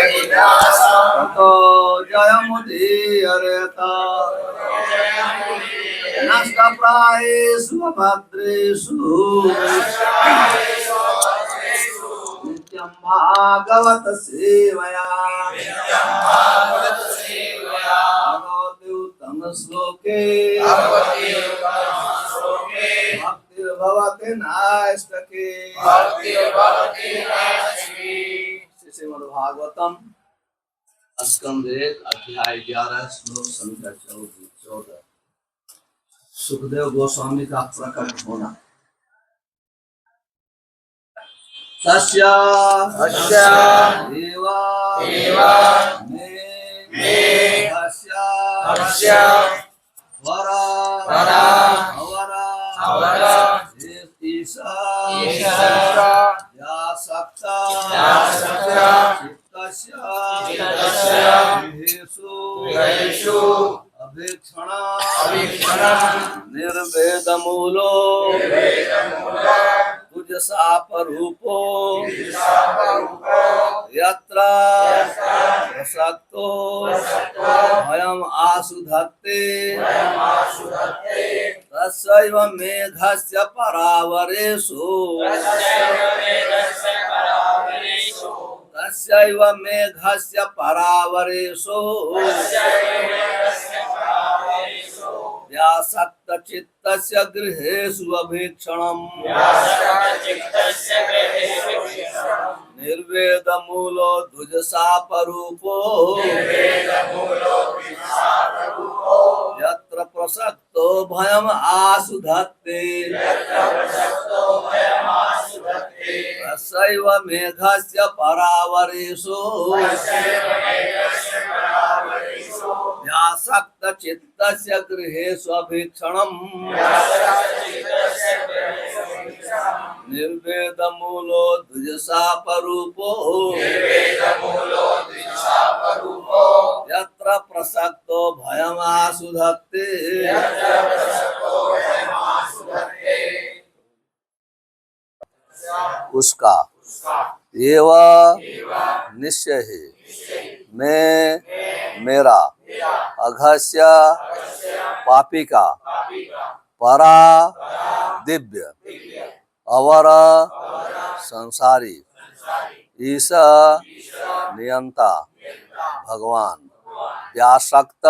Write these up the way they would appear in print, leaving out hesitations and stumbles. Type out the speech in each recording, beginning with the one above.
ततो जयमुदीयरेत नष्टप्रायेषु भद्रेषु नित्यं भागवत सेवया भगवति उत्तम श्लोके भक्तिर्भवति नास्तके। श्रीमद्भागवतम स्कंद 1 अध्याय 11 श्लोक संख्या 14। सुखदेव गोस्वामी का प्रकट होना। तस्या देवा मे तस्या वरा अवरा ईशा या सक्ता चित्तस्य अभीक्षणा निर्वेदमूलो तुजसापरूपो यत्र प्रसक्तो भयम् आसुधत्ते तस्यैव मेघस्य परावरेषु तस्यैव मेघस्य परावरेषु व्यासक्तचित्तस्य गृहेषु अभीक्षणम् निर्वेदमूलो द्विजशापरूपो यत्र प्रसक्तो भयम् आसुधत्ते तस्यैव मेघस्य परावरेषु व्यासक्तचित्तस्य गृहेषु अभीक्षणम् निर्वेदमूलो द्विजशापरूपो यत्र प्रसक्तो भयमासुधत्ते उसका एव निश्चय है मैं मेरा अघस्य पापी का परा दिव्य अवर संसारी ईश नियंता भगवान व्यासक्त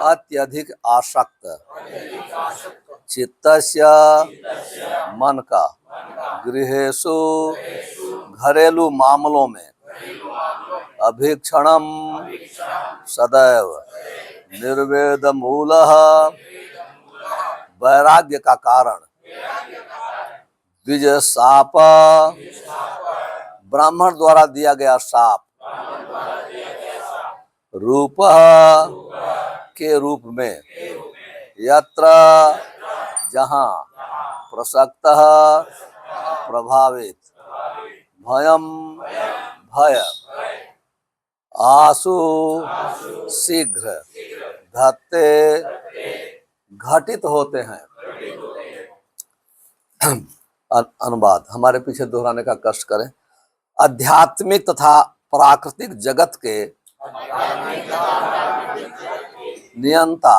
अत्यधिक आसक्त चित्तस्य मन का गृहेषु घरेलू मामलों में अभीक्षणम सदैव निर्वेद मूलः वैराग्य का कारण द्विज साप ब्राह्मण द्वारा दिया गया साप रूप के रूप में यत्र जहाँ प्रसक्त प्रभावित भयम भय आसु शीघ्र धत्ते घटित होते हैं। अनुवाद हमारे पीछे दोहराने का कष्ट करें। आध्यात्मिक तथा प्राकृतिक जगत के नियंता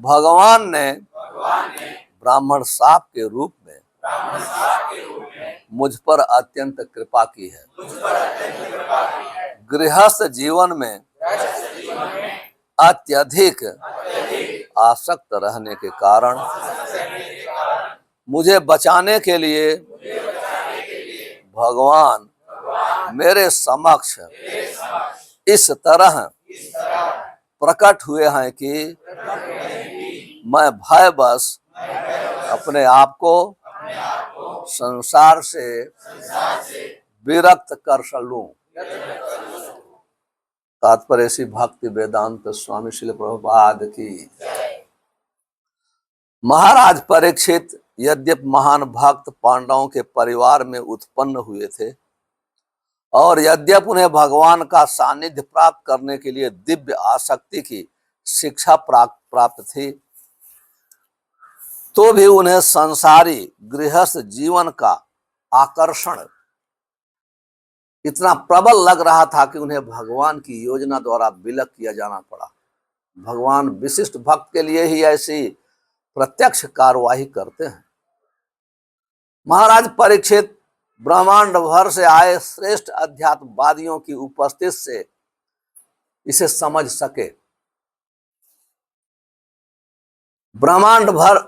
भगवान ने ब्राह्मण साप के रूप में मुझ पर अत्यंत कृपा की है। गृहस्थ जीवन में अत्यधिक आसक्त रहने के कारण मुझे बचाने के लिए भगवान मेरे समक्ष इस तरह प्रकट हुए हैं कि मैं भयवश अपने आप को संसार से विरक्त कर लूं। तात्पर्य श्री भक्ति वेदांत स्वामी श्रील प्रभुपाद की। महाराज परीक्षित यद्यपि महान भक्त पांडवों के परिवार में उत्पन्न हुए थे और यद्यपि उन्हें भगवान का सानिध्य प्राप्त करने के लिए दिव्य आसक्ति की शिक्षा प्राप्त थी, तो भी उन्हें संसारी गृहस्थ जीवन का आकर्षण इतना प्रबल लग रहा था कि उन्हें भगवान की योजना द्वारा विलग किया जाना पड़ा। भगवान विशिष्ट भक्त के लिए ही ऐसी प्रत्यक्ष कार्यवाही करते हैं। महाराज परीक्षित ब्रह्मांड भर से आए श्रेष्ठ अध्यात्मवादियों की उपस्थिति से इसे समझ सके। ब्रह्मांड भर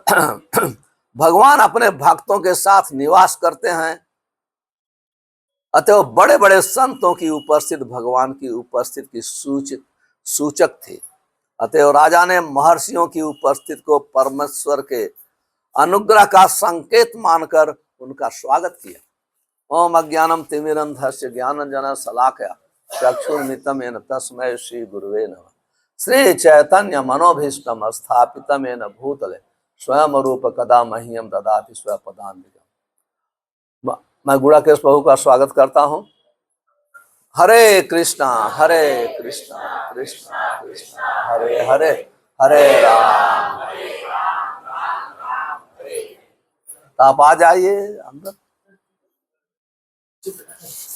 भगवान अपने भक्तों के साथ निवास करते हैं, अतः बड़े बड़े संतों की उपस्थिति भगवान की उपस्थिति की सूचक थी। अतः राजा ने महर्षियों की उपस्थिति को परमेश्वर के अनुग्रह का संकेत मानकर उनका स्वागत किया। ओम अज्ञानम तिमिरंधस्य ज्ञानंजन शलाकया चक्षुर्मिलितं येन तस्मै श्री गुरुवे नमः। श्री चैतन्य मनोभीष्टम स्थापितम येन भूतले स्वयं रूप कदा मह्यम ददाति स्वपदान्तिकम्। मैं गुणाकेश प्रभु का स्वागत करता हूँ। हरे कृष्णा कृष्णा कृष्णा हरे हरे, हरे राम। तो आप आ जाइए अंदर,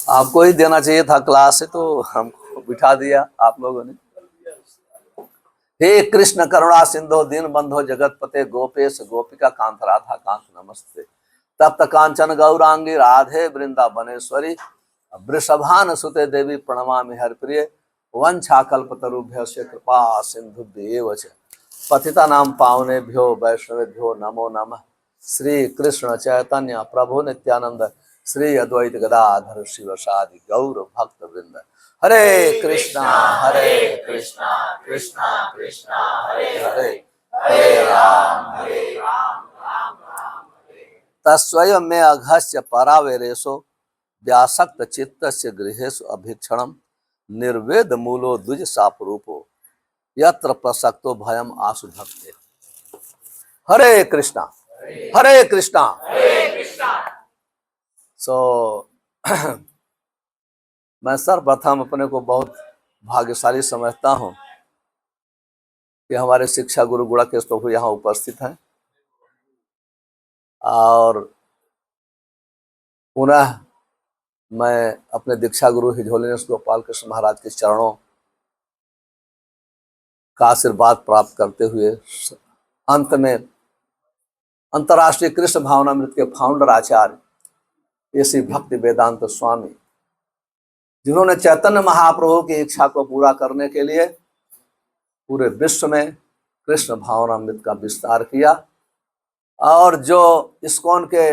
आपको ही देना चाहिए था क्लास से, तो हमको बिठा दिया आप लोगों ने। हे कृष्ण करुणा सिंधु दीन बंधो जगत पते गोपेश गोपिका कांत राधा कांत नमस्ते। तप्त कांचन गौरांगी राधे वृंदावनेश्वरी वृषभान सुते देवी प्रणमामि हरिप्रिये। वंशा कल्पतरुभ्यश्च कृपा सिंधुभ्येव च पतितानां पावनेभ्यो वैष्णवेभ्यो नमो नमः। श्री कृष्ण चैतन्य प्रभु नित्यानंद श्री अद्वैत गदाधर शिवसादि गौर भक्त वृंद। हरे कृष्णा कृष्णा कृष्णा हरे हरे, हरे राम राम राम। तस्वयं मे अघस्य परावेरेशो व्यासक्त चित्तस्य गृहेषु अभीक्षणम निर्वेद मूलो द्विज सापरूपो यत्र प्रसक्तो भयम आसु भक्ते। हरे कृष्णा कृष्णा। सो मैं सर्वप्रथम अपने को बहुत भाग्यशाली समझता हूँ कि हमारे शिक्षा गुरु गुणाकेश प्रभु यहाँ उपस्थित हैं, और पुनः मैं अपने दीक्षा गुरु हिजोलिनेस गोपाल कृष्ण महाराज के चरणों का आशीर्वाद प्राप्त करते हुए अंत में अंतर्राष्ट्रीय कृष्ण भावनामृत के फाउंडर आचार्य श्री भक्ति वेदांत स्वामी, जिन्होंने चैतन्य महाप्रभु की इच्छा को पूरा करने के लिए पूरे विश्व में कृष्ण भावनामृत का विस्तार किया, और जो इस्कॉन के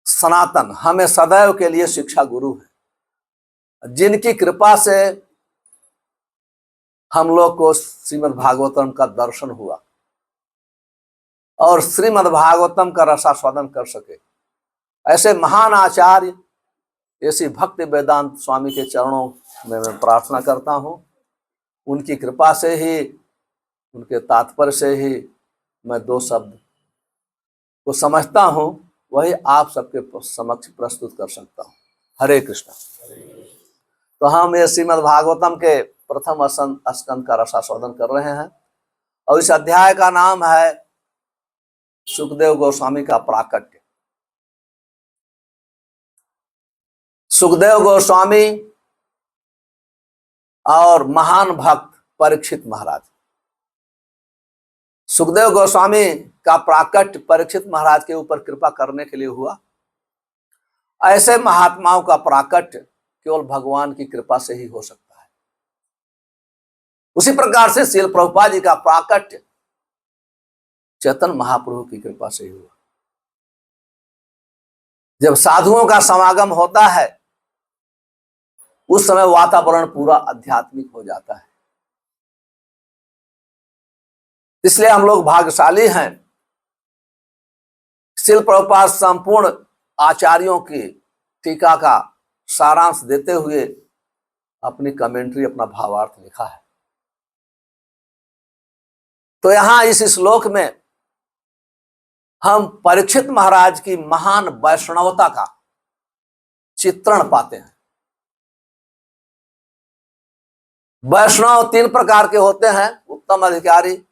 सनातन हमें सदैव के लिए शिक्षा गुरु है, जिनकी कृपा से हम लोग को श्रीमद् भागवतम का दर्शन हुआ और श्रीमद् भागवतम का रसास्वादन कर सके। ऐसे महान आचार्य ऐसी भक्ति वेदांत स्वामी के चरणों में मैं प्रार्थना करता हूँ। उनकी कृपा से ही, उनके तात्पर्य से ही मैं दो शब्द को समझता हूँ, वही आप सबके समक्ष प्रस्तुत कर सकता हूँ। हरे कृष्णा। तो हम ये श्रीमद् भागवतम के प्रथम स्कंद का रसास्वादन कर रहे हैं, और इस अध्याय का नाम है सुखदेव गोस्वामी का प्राकट्य। सुखदेव गोस्वामी और महान भक्त परीक्षित महाराज। सुखदेव गोस्वामी का प्राकट्य परीक्षित महाराज के ऊपर कृपा करने के लिए हुआ। ऐसे महात्माओं का प्राकट्य केवल भगवान की कृपा से ही हो सकता है। उसी प्रकार से श्रील प्रभुपाद जी का प्राकट्य चैतन्य महाप्रभु की कृपा से ही हुआ। जब साधुओं का समागम होता है उस समय वातावरण पूरा आध्यात्मिक हो जाता है। इसलिए हम लोग भाग्यशाली हैं। श्रील प्रभुपाद संपूर्ण आचार्यों की टीका का सारांश देते हुए अपनी कमेंट्री, अपना भावार्थ लिखा है। तो यहां इस श्लोक में हम परीक्षित महाराज की महान वैष्णवता का चित्रण पाते हैं। वैष्णव तीन प्रकार के होते हैं: उत्तम अधिकारी,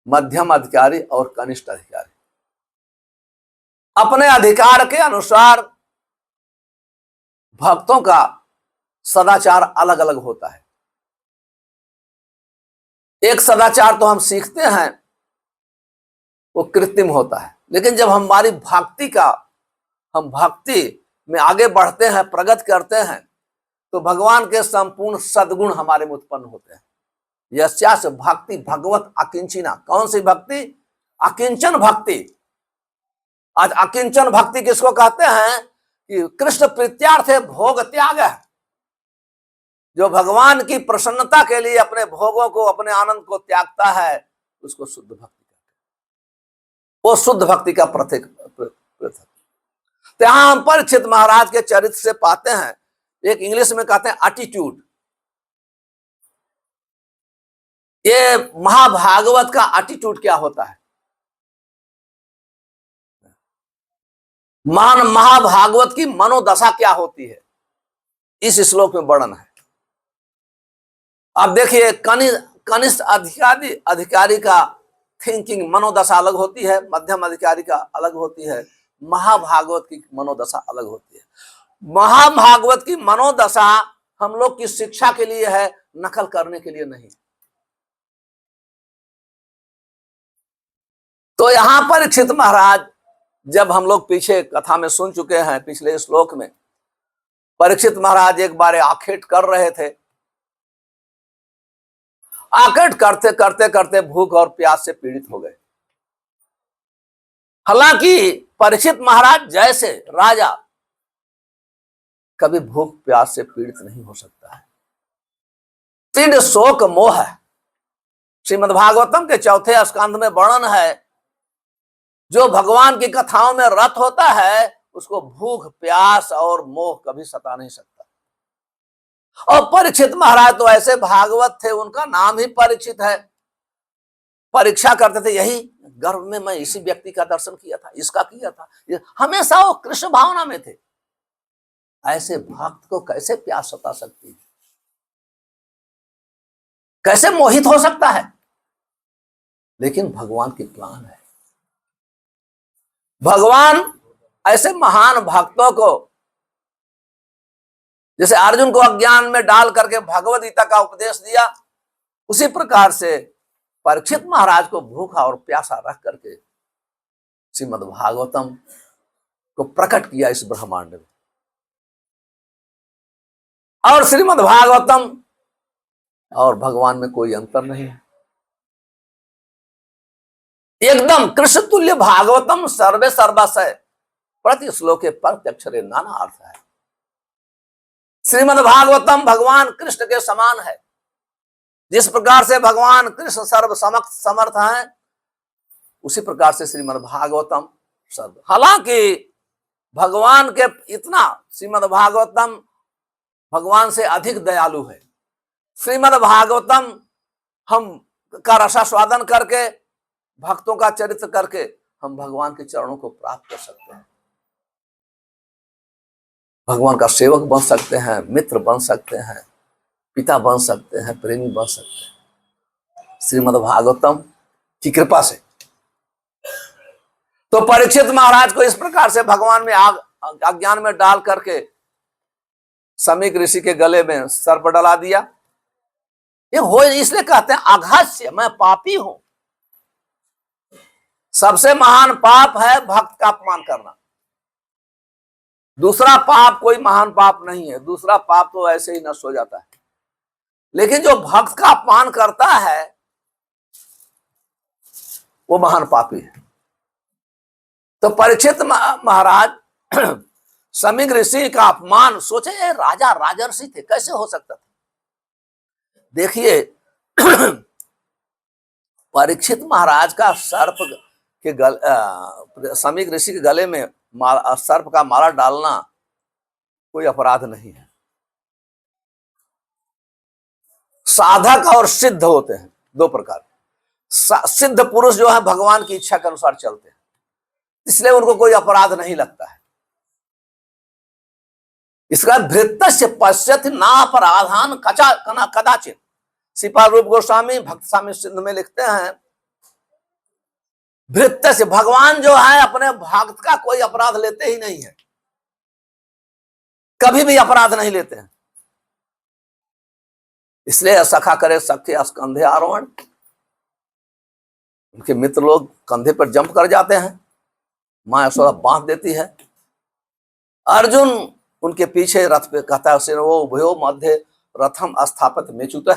मध्यम अधिकारी और कनिष्ठ अधिकारी। अपने अधिकार के अनुसार भक्तों का सदाचार अलग अलग होता है। एक सदाचार तो हम सीखते हैं, वो कृत्रिम होता है, लेकिन जब हमारी हम भक्ति में आगे बढ़ते हैं, प्रगति करते हैं, तो भगवान के संपूर्ण सद्गुण हमारे में उत्पन्न होते हैं। यस्यास भक्ति भगवत अकिंचना। कौन सी भक्ति? अकिंचन भक्ति। आज अकिंचन भक्ति किसको कहते हैं? कि कृष्ण प्रीत्यार्थ भोग त्याग है। जो भगवान की प्रसन्नता के लिए अपने भोगों को, अपने आनंद को त्यागता है, उसको शुद्ध भक्ति कहते हैं। वो शुद्ध भक्ति का प्रतीक। तो यहां हम परीक्षित महाराज के चरित्र से पाते हैं, एक इंग्लिश में कहते हैं एटीट्यूड। ये महाभागवत का एटीट्यूड क्या होता है? महाभागवत की मनोदशा क्या होती है, इस श्लोक में वर्णन है। अब देखिए, कनिष्ठ अधिकारी का थिंकिंग मनोदशा अलग होती है, मध्यम अधिकारी का अलग होती है, महाभागवत की मनोदशा अलग होती है। महाभागवत की मनोदशा हम लोग की शिक्षा के लिए है, नकल करने के लिए नहीं। तो यहां परीक्षित महाराज, जब हम लोग पीछे कथा में सुन चुके हैं, पिछले श्लोक में परीक्षित महाराज एक बार आखेट कर रहे थे। आखेट करते करते करते भूख और प्यास से पीड़ित हो गए। हालांकि परीक्षित महाराज जैसे राजा कभी भूख प्यास से पीड़ित नहीं हो सकता है। तीन शोक मोह है। श्रीमद्भागवतम के चौथे स्कंध में वर्णन है, जो भगवान की कथाओं में रत होता है, उसको भूख प्यास और मोह कभी सता नहीं सकता। और परीक्षित महाराज तो ऐसे भागवत थे, उनका नाम ही परीक्षित है। परीक्षा करते थे, यही गर्भ में मैं इसी व्यक्ति का दर्शन किया था, इसका किया था, हमेशा वो कृष्ण भावना में थे। ऐसे भक्त को कैसे प्यास सता सकती है, कैसे मोहित हो सकता है? लेकिन भगवान की प्लान है। भगवान ऐसे महान भक्तों को, जैसे अर्जुन को अज्ञान में डाल करके भगवद गीता का उपदेश दिया, उसी प्रकार से परीक्षित महाराज को भूखा और प्यासा रख करके श्रीमद् भागवतम को प्रकट किया इस ब्रह्मांड में। और श्रीमद् भागवतम और भगवान में कोई अंतर नहीं है। एकदम कृष्ण तुल्य भागवतम सर्वे सर्वस्य प्रति श्लोके प्रत्यक्षरे नाना अर्थ है। श्रीमद् भागवतम भगवान कृष्ण के समान है। जिस प्रकार से भगवान कृष्ण सर्व समर्थ हैं, उसी प्रकार से श्रीमद् भागवतम सर्व। हालांकि भगवान के इतना, श्रीमद् भागवतम भगवान से अधिक दयालु है। श्रीमद् भागवतम हम का रसास्वादन करके, भक्तों का चरित्र करके हम भगवान के चरणों को प्राप्त कर सकते हैं, भगवान का सेवक बन सकते हैं, मित्र बन सकते हैं, पिता बन सकते हैं, प्रेमी बन सकते हैं श्रीमद् भागवतम की कृपा से। तो परीक्षित महाराज को इस प्रकार से भगवान में अज्ञान में डाल करके समीक ऋषि के गले में सर्प डला दिया। ये हो इसलिए कहते हैं अघास्य, मैं पापी हूं। सबसे महान पाप है भक्त का अपमान करना। दूसरा पाप कोई महान पाप नहीं है, दूसरा पाप तो ऐसे ही नष्ट हो जाता है। लेकिन जो भक्त का अपमान करता है वो महान पापी है। तो परीक्षित महाराज समीक ऋषि का अपमान, सोचे राजा राजर्षि थे, कैसे हो सकता था? देखिए परीक्षित महाराज का सर्प के समीक ऋषि के गले में सर्प का माला डालना कोई अपराध नहीं है। साधक और सिद्ध होते हैं दो प्रकार। सिद्ध पुरुष जो है भगवान की इच्छा के अनुसार चलते हैं, इसलिए उनको कोई अपराध नहीं लगता है। इसका भृत्य पश्यति नापराधान कदाचित। श्रीपाद रूप गोस्वामी भक्त स्वामी सिंध में लिखते हैं, भृत्य से भगवान जो है अपने भक्त का कोई अपराध लेते ही नहीं है। कभी भी अपराध नहीं लेते हैं। इसलिए सखा करे सखे स्कंधे आरोहण, उनके मित्र लोग कंधे पर जंप कर जाते हैं, मां यशोदा बांध देती है। अर्जुन उनके पीछे रथ पे कहता है वो भयो मध्य रथम स्थापित मेचुत है,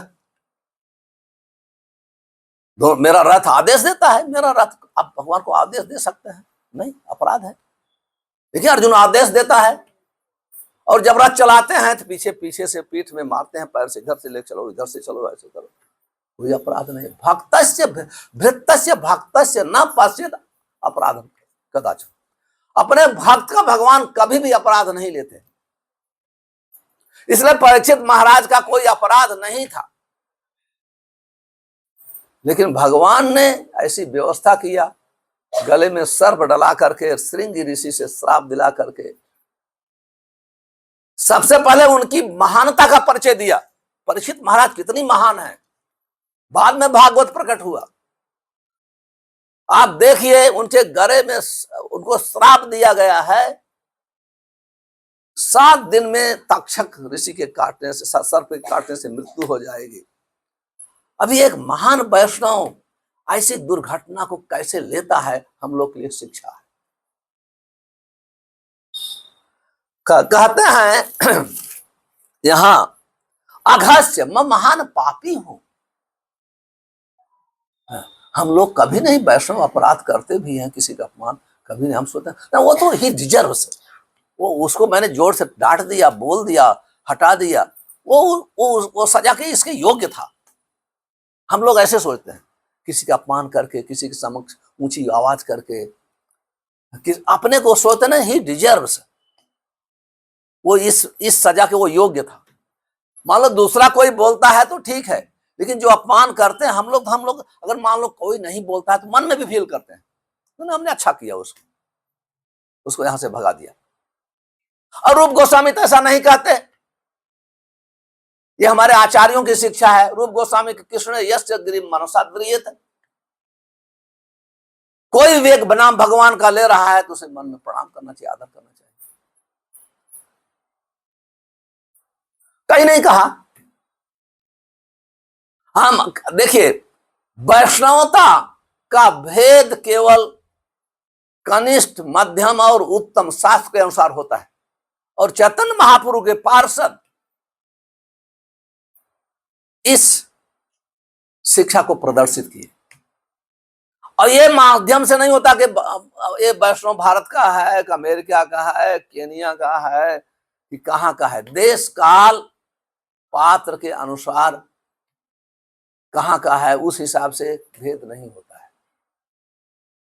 मेरा रथ आदेश देता है, मेरा रथ, आप भगवान को आदेश दे सकते हैं, नहीं अपराध है। देखिए अर्जुन आदेश देता है और जब रथ चलाते हैं तो पीछे पीछे से पीठ में मारते हैं, पैर से इधर से ले चलो, इधर से चलो, ऐसे करो, कोई अपराध नहीं। भक्तस्य भृतस्य भक्तस्य न पश्येत अपराधम कदाचन, अपने भक्त का भगवान कभी भी अपराध नहीं लेते। इसलिए परीक्षित महाराज का कोई अपराध नहीं था, लेकिन भगवान ने ऐसी व्यवस्था किया, गले में सर्प डला करके, श्रृंगी ऋषि से श्राप दिला करके सबसे पहले उनकी महानता का परिचय दिया। परीक्षित महाराज कितनी महान है, बाद में भागवत प्रकट हुआ। आप देखिए उनके गले में उनको श्राप दिया गया है, 7 दिन में तक्षक ऋषि के काटने से, सर्प के काटने से मृत्यु हो जाएगी। अभी एक महान वैष्णव ऐसी दुर्घटना को कैसे लेता है, हम लोग के लिए शिक्षा है। कहते हैं यहां अघस्य, मैं महान पापी हूं। हम लोग कभी नहीं, वैष्णव अपराध करते भी हैं, किसी का अपमान कभी नहीं, हम सोचते हैं वो तो ही डिजर्व्स, वो उसको मैंने जोर से डांट दिया, बोल दिया, हटा दिया, वो सजा के इसके योग्य था। हम लोग ऐसे सोचते हैं, किसी का अपमान करके, किसी के समक्ष ऊंची आवाज करके, अपने को सोचते ना ही डिजर्व्स, वो इस सजा के वो योग्य था। मान लो दूसरा कोई बोलता है तो ठीक है, लेकिन जो अपमान करते हैं हम लोग अगर मान लो कोई नहीं बोलता है तो मन में भी फील करते हैं तो हमने अच्छा किया, उसको यहां से भगा दिया। और रूप गोस्वामी तो ऐसा नहीं कहते, ये हमारे आचार्यों की शिक्षा है। रूप गोस्वामी के कृष्ण यस्य गिरिम मनसा गृह्यते, कोई वेग बनाम भगवान का ले रहा है तो उसे मन में प्रणाम करना चाहिए, आदर करना चाहिए। कहीं नहीं कहा। हम देखिए वैष्णवता का भेद केवल कनिष्ठ, मध्यम और उत्तम शास्त्र के अनुसार होता है, और चैतन्य महाप्रभु के पार्षद इस शिक्षा को प्रदर्शित किए। और ये माध्यम से नहीं होता कि ये वैष्णव भारत का है, कि अमेरिका का है, केनिया का है, कि कहां का है। देश काल पात्र के अनुसार कहां का है, उस हिसाब से भेद नहीं होता है।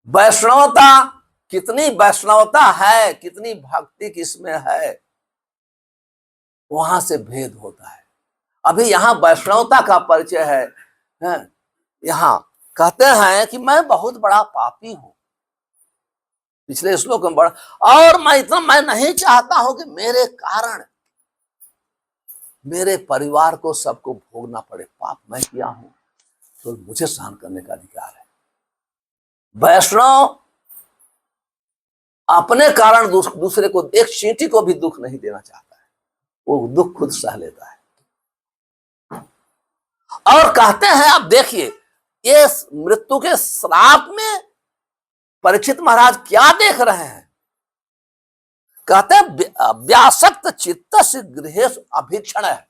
वैष्णवता, कितनी वैष्णवता है, कितनी भक्ति किसमें है, वहां से भेद होता है। अभी यहां वैष्णवता का परिचय है। यहां कहते हैं कि मैं बहुत बड़ा पापी हूं, पिछले श्लोक में बड़ा, और मैं नहीं चाहता हूं कि मेरे कारण मेरे परिवार को सबको भोगना पड़े। पाप मैं किया हूं तो मुझे सहन करने का अधिकार है। वैष्णव अपने कारण दूसरे को एक चींटी को भी दुख नहीं देना चाहता है, वो दुख खुद सह लेता है। और कहते हैं, आप देखिए ये मृत्यु के श्राप में परीक्षित महाराज क्या देख रहे हैं। कहते हैं व्यासक्त चित्त से गृहेश अभीक्षण है।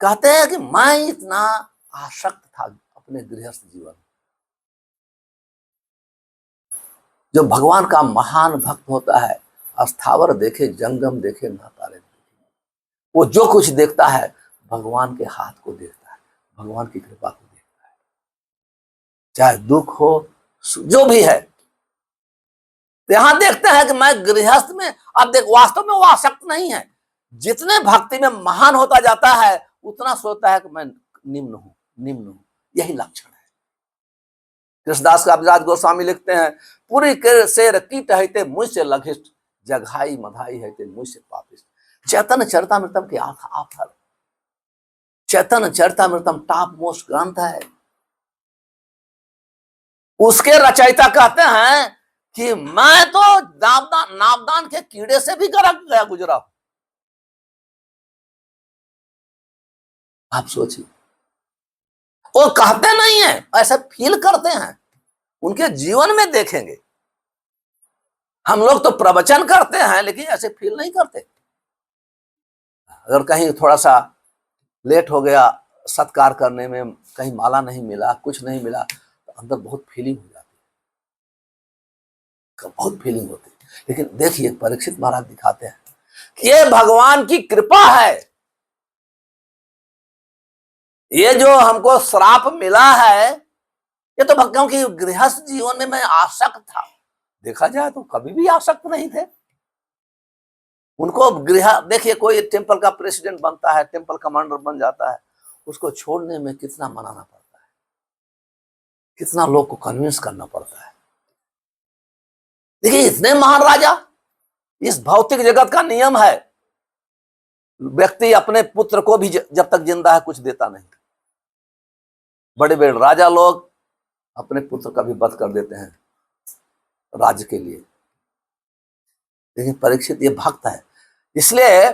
कहते हैं कि मैं इतना आसक्त था अपने गृहस्थ जीवन। जो भगवान का महान भक्त होता है, अस्थावर देखे, जंगम देखे, ना तारे देखे, वो जो कुछ देखता है भगवान के हाथ को देखता है, भगवान की कृपा को देखता है। चाहे दुख हो, जो भी है। यहां देखते हैं कि मैं गृहस्थ में, अब देख वास्तव में वो आसक्त नहीं है। जितने भक्ति में महान होता जाता है उतना सोचता है कि मैं निम्न हूं। यही लक्षण है। कृष्णदास कविराज गोस्वामी लिखते हैं, पूरी से रकी टहते मुझसे लघिष्ठ, जघाई मधाई है मुझसे पापिष्ट। चैतन्य चरितामृतम के आथर, चैतन्य चरितामृतम टॉप मोस्ट ग्रंथ है। उसके रचयिता कहते हैं कि मैं तो नावदान के कीड़े से भी गरक गया गुजरा हूं। आप सोचिए, वो कहते नहीं है, ऐसे फील करते हैं, उनके जीवन में देखेंगे। हम लोग तो प्रवचन करते हैं लेकिन ऐसे फील नहीं करते। अगर कहीं थोड़ा सा लेट हो गया सत्कार करने में, कहीं माला नहीं मिला, कुछ नहीं मिला, तो अंदर बहुत फीलिंग हो जाती है, बहुत फीलिंग होती है। लेकिन देखिए परीक्षित महाराज दिखाते हैं कि ये भगवान की कृपा है। ये जो हमको श्राप मिला है, ये तो क्योंकि गृहस्थ जीवन में मैं आसक्त था। देखा जाए तो कभी भी आसक्त नहीं थे। उनको गृह, देखिए कोई टेम्पल का प्रेसिडेंट बनता है, टेम्पल कमांडर बन जाता है, उसको छोड़ने में कितना मनाना पड़ता है, कितना लोग को कन्विंस करना पड़ता है। देखिए इतने महान राजा, इस भौतिक जगत का नियम है, व्यक्ति अपने पुत्र को भी जब तक जिंदा है कुछ देता नहीं। बड़े बड़े राजा लोग अपने पुत्र का भी वध कर देते हैं राज्य के लिए। लेकिन परीक्षित ये भक्त है, इसलिए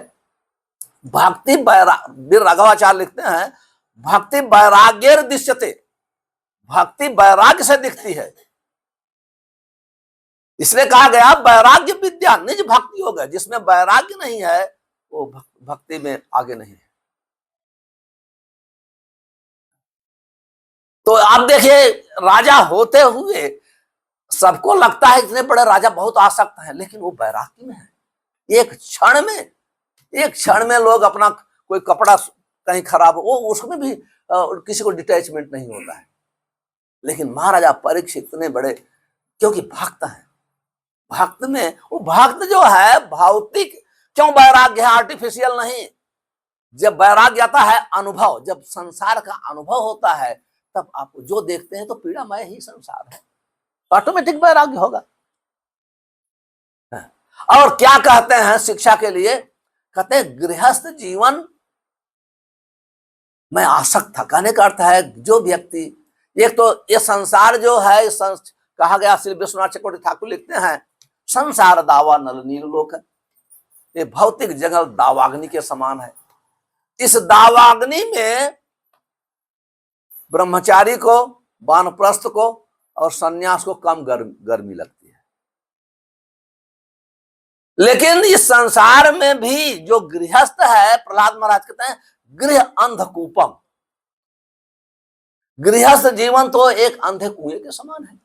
भक्ति वीर राघवाचार्य लिखते हैं, भक्ति वैराग्य दृश्यते, भक्ति वैराग्य से दिखती है। इसलिए कहा गया वैराग्य विद्या निज भक्ति योग है। जिसमें वैराग्य नहीं है वो भक्ति में आगे नहीं है। तो आप देखिए राजा होते हुए सबको लगता है इतने बड़े राजा बहुत आसक्त हैं, लेकिन वो वैराग्य में है। एक क्षण में लोग अपना कोई कपड़ा कहीं खराब हो, उसमें भी किसी को डिटैचमेंट नहीं होता है। लेकिन महाराजा परीक्षित इतने बड़े, क्योंकि भक्त हैं, भक्त में वो भक्त जो है भौतिक, क्यों वैराग्य है, आर्टिफिशियल नहीं। जब वैराग्य आता है अनुभव, जब संसार का अनुभव होता है तब आप जो देखते हैं तो पीड़ामय ही संसार है, ऑटोमेटिक वैराग्य होगा। और क्या कहते हैं शिक्षा के लिए, कहते हैं गृहस्थ जीवन में आसक्त था। कहने का अर्थ है जो व्यक्ति, एक तो ये संसार जो है, कहा गया श्री विश्वनाथ चक्रवर्ती ठाकुर लिखते हैं, संसार दावा नल नील लोक है। ये भौतिक जगत दावाग्नि के समान है। इस दावाग्नि में ब्रह्मचारी को, वानप्रस्थ को और सन्यास को कम गर्मी लगती है। लेकिन इस संसार में भी जो गृहस्थ है, प्रहलाद महाराज कहते हैं गृह अंधकूपम, गृहस्थ जीवन तो एक अंधे कुएं के समान है।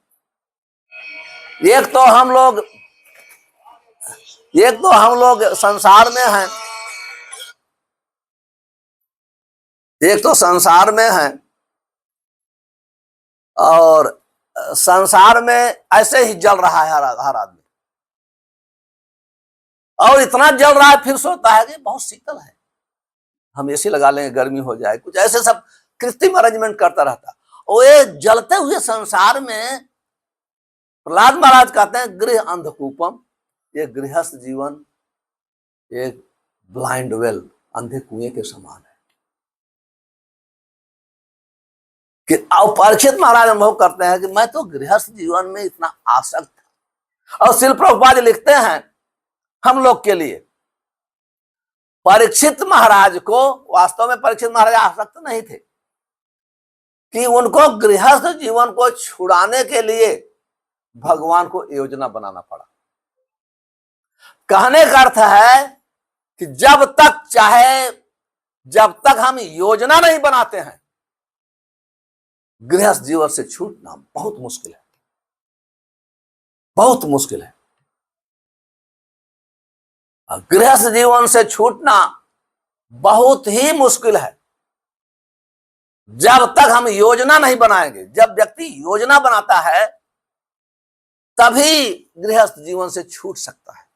एक तो हम लोग संसार में हैं, एक तो संसार में हैं और संसार में ऐसे ही जल रहा है हर आदमी, और इतना जल रहा है फिर सोचता है कि बहुत शीतल है, हम एसी लगा लेंगे गर्मी हो जाए, कुछ ऐसे सब कृत्रिम अरेंजमेंट करता रहता। और ये जलते हुए संसार में प्रहलाद महाराज कहते हैं गृह अंधकूपम, ये गृहस्थ जीवन एक ब्लाइंड वेल, अंधे कुएं के समान है। कि परीक्षित महाराज अनुभव करते हैं कि मैं तो गृहस्थ जीवन में इतना आसक्त था। और श्रील प्रभुपाद लिखते हैं हम लोग के लिए, परीक्षित महाराज को, वास्तव में परीक्षित महाराज आसक्त नहीं थे, कि उनको गृहस्थ जीवन को छुड़ाने के लिए भगवान को योजना बनाना पड़ा। कहने का अर्थ है कि जब तक हम योजना नहीं बनाते हैं, गृहस्थ जीवन से छूटना बहुत मुश्किल है, बहुत मुश्किल है। गृहस्थ जीवन से छूटना बहुत ही मुश्किल है जब तक हम योजना नहीं बनाएंगे। जब व्यक्ति योजना बनाता है तभी गृहस्थ जीवन से छूट सकता है।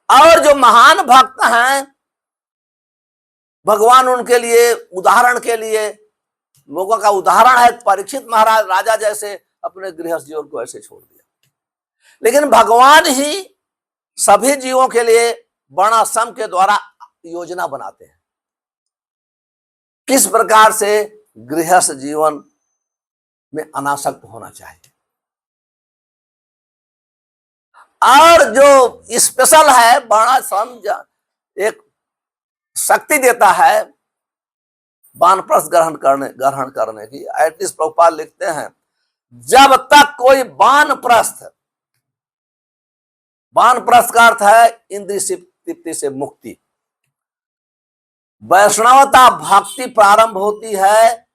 और जो महान भक्त हैं, भगवान उनके लिए, उदाहरण के लिए, लोगों का उदाहरण है परीक्षित महाराज, राजा जैसे अपने गृहस्थ जीवन को ऐसे छोड़ दिया। लेकिन भगवान ही सभी जीवों के लिए वर्णाश्रम के द्वारा योजना बनाते हैं, किस प्रकार से गृहस्थ जीवन में अनासक्त होना चाहिए। और जो स्पेशल है वर्णाश्रम, एक शक्ति देता है वानप्रस्थ ग्रहण करने की। एटलीस्ट प्रभुपाद लिखते हैं, जब तक कोई वानप्रस्थ का अर्थ है इंद्रिय तृप्ति से मुक्ति। वैष्णवता भक्ति प्रारंभ होती है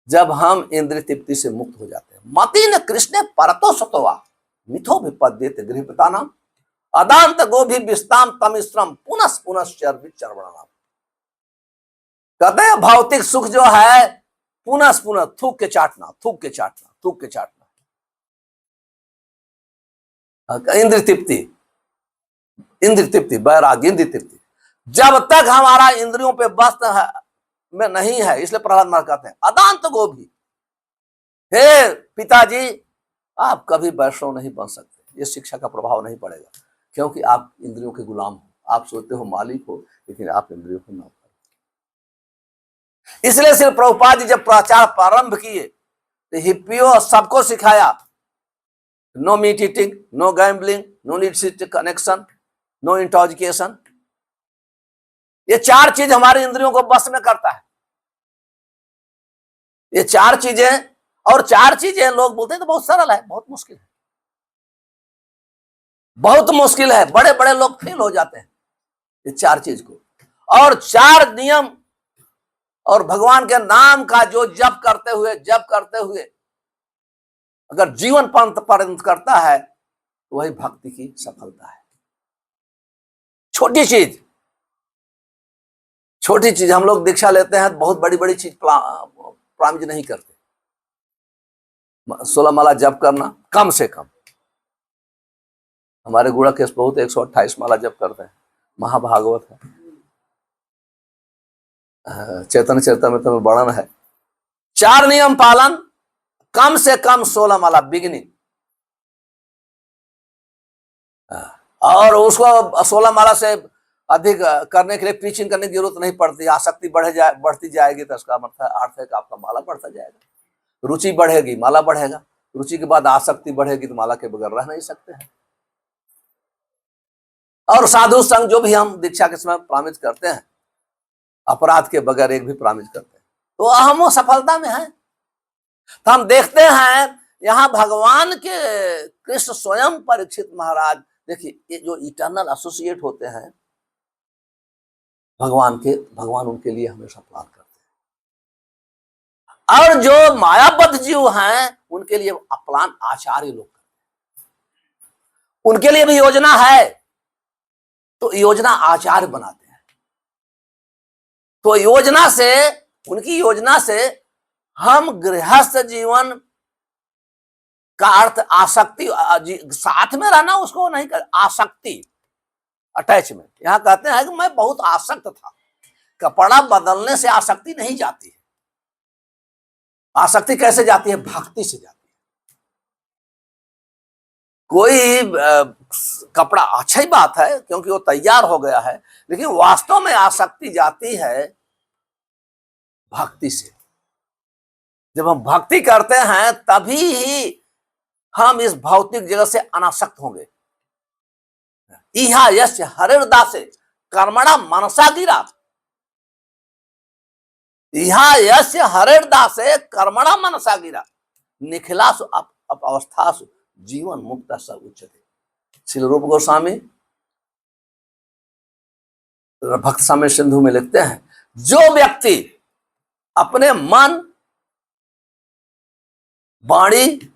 जब हम इंद्रिय तृप्ति से मुक्त हो जाते हैं। मति न कृष्ण परतो सतोवा मिथो विपद्येत गृहपतानाम अदांत गोभी विस्ताम तमिश्रम पुनः पुनः चर्वणाम। कहते हैं भौतिक सुख जो है पुनः पुनः थूक के चाटना, थूक के चाटना, थूक के चाटना। इंद्रिय तृप्ति, इंद्रिय तृप्ति, वैराग्य, इंद्रिय तृप्ति। जब तक हमारा इंद्रियों पे बस में नहीं है, इसलिए प्रहलाद महाराज कहते हैं अदांत गोभी, हे पिताजी आप कभी वैष्णव नहीं बन सकते, ये शिक्षा का प्रभाव नहीं पड़ेगा, क्योंकि आप इंद्रियों के गुलाम हो। आप सोचते हो मालिक हो, लेकिन आप इंद्रियों के ना। इसलिए सिर्फ प्रभुपाद जी जब प्रचार प्रारंभ किए तो हिप्पियों सबको सिखाया, no meat eating, no gambling, no need connection, no intoxication. ये चार चीज हमारे इंद्रियों को बस में करता है। ये चार चीजें, और चार चीजें लोग बोलते हैं तो बहुत सरल है, बहुत मुश्किल है, बहुत मुश्किल है। बड़े बड़े लोग फेल हो जाते हैं ये चार चीज को। और चार नियम और भगवान के नाम का जो जप करते हुए अगर जीवन पर्यंत करता है तो वही भक्ति की सफलता है। छोटी चीज हम लोग दीक्षा लेते हैं, बहुत बड़ी बड़ी चीज प्रारंभ नहीं करते। 16 माला जप करना कम से कम, हमारे गुड़ा केस बहुत 128 माला जप करते हैं, महाभागवत है, चैतन्य चरितमृत में वर्णन है। चार नियम पालन, कम से कम 16 माला बिगिनिंग, और उसको 16 माला से अधिक करने के लिए प्रीचिंग करने की जरूरत नहीं पड़ती। आसक्ति बढ़ती जाएगी तो इसका मतलब अर्थ है कि आपका माला बढ़ता जाएगा। रुचि बढ़ेगी, माला बढ़ेगा। रुचि के बाद आसक्ति बढ़ेगी तो माला के बगैर रह नहीं सकते हैं। और साधु संग जो भी हम दीक्षा के समय प्रामित करते हैं, अपराध के बगैर एक भी प्रामित करते हैं, तो हम वो सफलता में हैं। तो हम देखते हैं यहाँ भगवान के कृष्ण स्वयं परीक्षित महाराज, देखिए ये जो इटर्नल एसोसिएट होते हैं भगवान उनके लिए हमेशा प्लान करते हैं। और जो मायाबद्ध जीव हैं उनके लिए प्लान आचार्य लोग करते हैं। उनके लिए भी योजना है तो योजना आचार्य बनाते हैं। तो उनकी योजना से हम गृहस्थ जीवन का अर्थ आसक्ति, साथ में रहना उसको नहीं कर, आसक्ति, अटैचमेंट। यहां कहते हैं कि मैं बहुत आसक्त था। कपड़ा बदलने से आसक्ति नहीं जाती है। आसक्ति कैसे जाती है? भक्ति से जाती है। कोई कपड़ा अच्छा ही बात है क्योंकि वो तैयार हो गया है, लेकिन वास्तव में आसक्ति जाती है भक्ति से। जब हम भक्ति करते हैं तभी ही हम इस भौतिक जगत से अनासक्त होंगे। इहा यस्य हरिर्दासे कर्मणा मनसा गिरा, इहा यस्य हरिर्दासे कर्मणा मनसा गिरा, निखिलासु अवस्थासु जीवन मुक्त स उच्यते। श्री रूप गोस्वामी भक्त साम्य सिंधु में लिखते हैं, जो व्यक्ति अपने मन, वाणी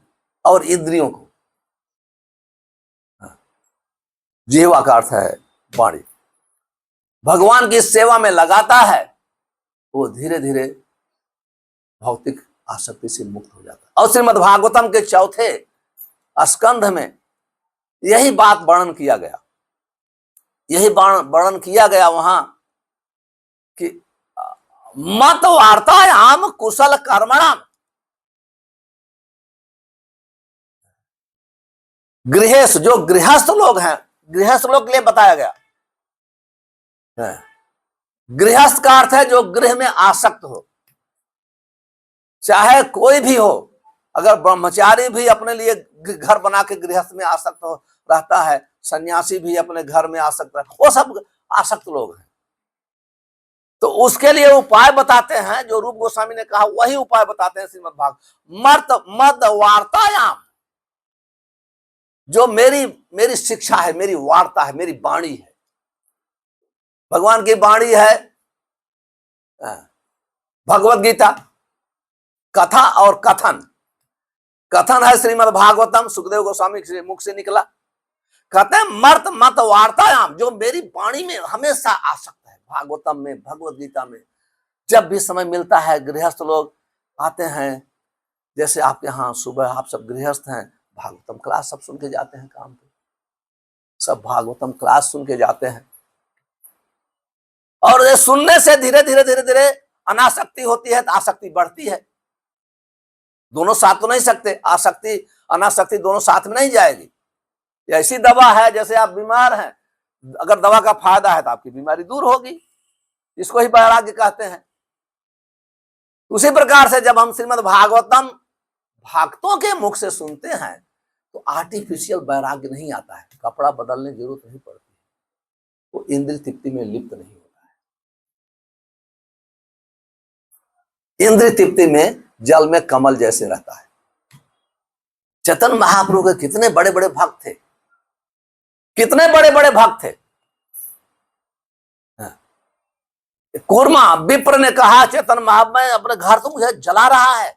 और इंद्रियों को, जिह्वा का अर्थ है वाणी, भगवान की सेवा में लगाता है, वो धीरे धीरे भौतिक आसक्ति से मुक्त हो जाता है। और श्रीमद् भागवतम के 4 स्कंध में यही बात वर्णन किया गया, यही वर्णन किया गया वहां कि मत वार्तायाम कुशल कर्मणाम, गृहस्थ, जो गृहस्थ लोग हैं, गृहस्थ लोग के लिए बताया गया। गृहस्थ का अर्थ है जो गृह में आसक्त हो, चाहे कोई भी हो। अगर ब्रह्मचारी भी अपने लिए घर बना के गृहस्थ में आसक्त हो रहता है, सन्यासी भी अपने घर में आसक्त है, वो सब आसक्त लोग हैं। तो उसके लिए उपाय बताते हैं, जो रूप गोस्वामी ने कहा वही उपाय बताते हैं श्रीमद् भागवत। मर्त मद वार्तायाम, जो मेरी शिक्षा है, मेरी वार्ता है, मेरी वाणी है, भगवान की वाणी है भगवत गीता, कथा और कथन। कथन है श्रीमद् भागवतम, सुखदेव गोस्वामी के मुख से निकला। कहते हैं मर्त मत वार्तायाम, जो मेरी वाणी में हमेशा आ सकता है, भागवतम में, भगवत गीता में। जब भी समय मिलता है, गृहस्थ लोग आते हैं, जैसे आपके यहाँ सुबह आप सब गृहस्थ हैं, भागवतम क्लास सब सुन के जाते हैं, काम पे सब भागवतम क्लास सुन के जाते हैं। और ये सुनने से धीरे धीरे धीरे धीरे अनासक्ति होती है, तो आसक्ति बढ़ती है। दोनों साथ तो नहीं सकते, आसक्ति अनासक्ति दोनों साथ में नहीं जाएगी। ऐसी दवा है, जैसे आप बीमार हैं, अगर दवा का फायदा है तो आपकी बीमारी दूर होगी, इसको ही वैराग्य कहते हैं। उसी प्रकार से जब हम श्रीमद् भागवतम भक्तों के मुख से सुनते हैं तो आर्टिफिशियल वैराग्य नहीं आता है, कपड़ा बदलने की जरूरत नहीं पड़ती, वो इंद्रिय तृप्ति में लिप्त नहीं होता है। इंद्रिय तृप्ति में जल में कमल जैसे रहता है। चैतन्य महाप्रभु के कितने बड़े बड़े भक्त थे, कितने बड़े बड़े भक्त थे। कूर्मा विप्र ने कहा, चैतन्य महाप्रभु में अपने घर तो मुझे जला रहा है,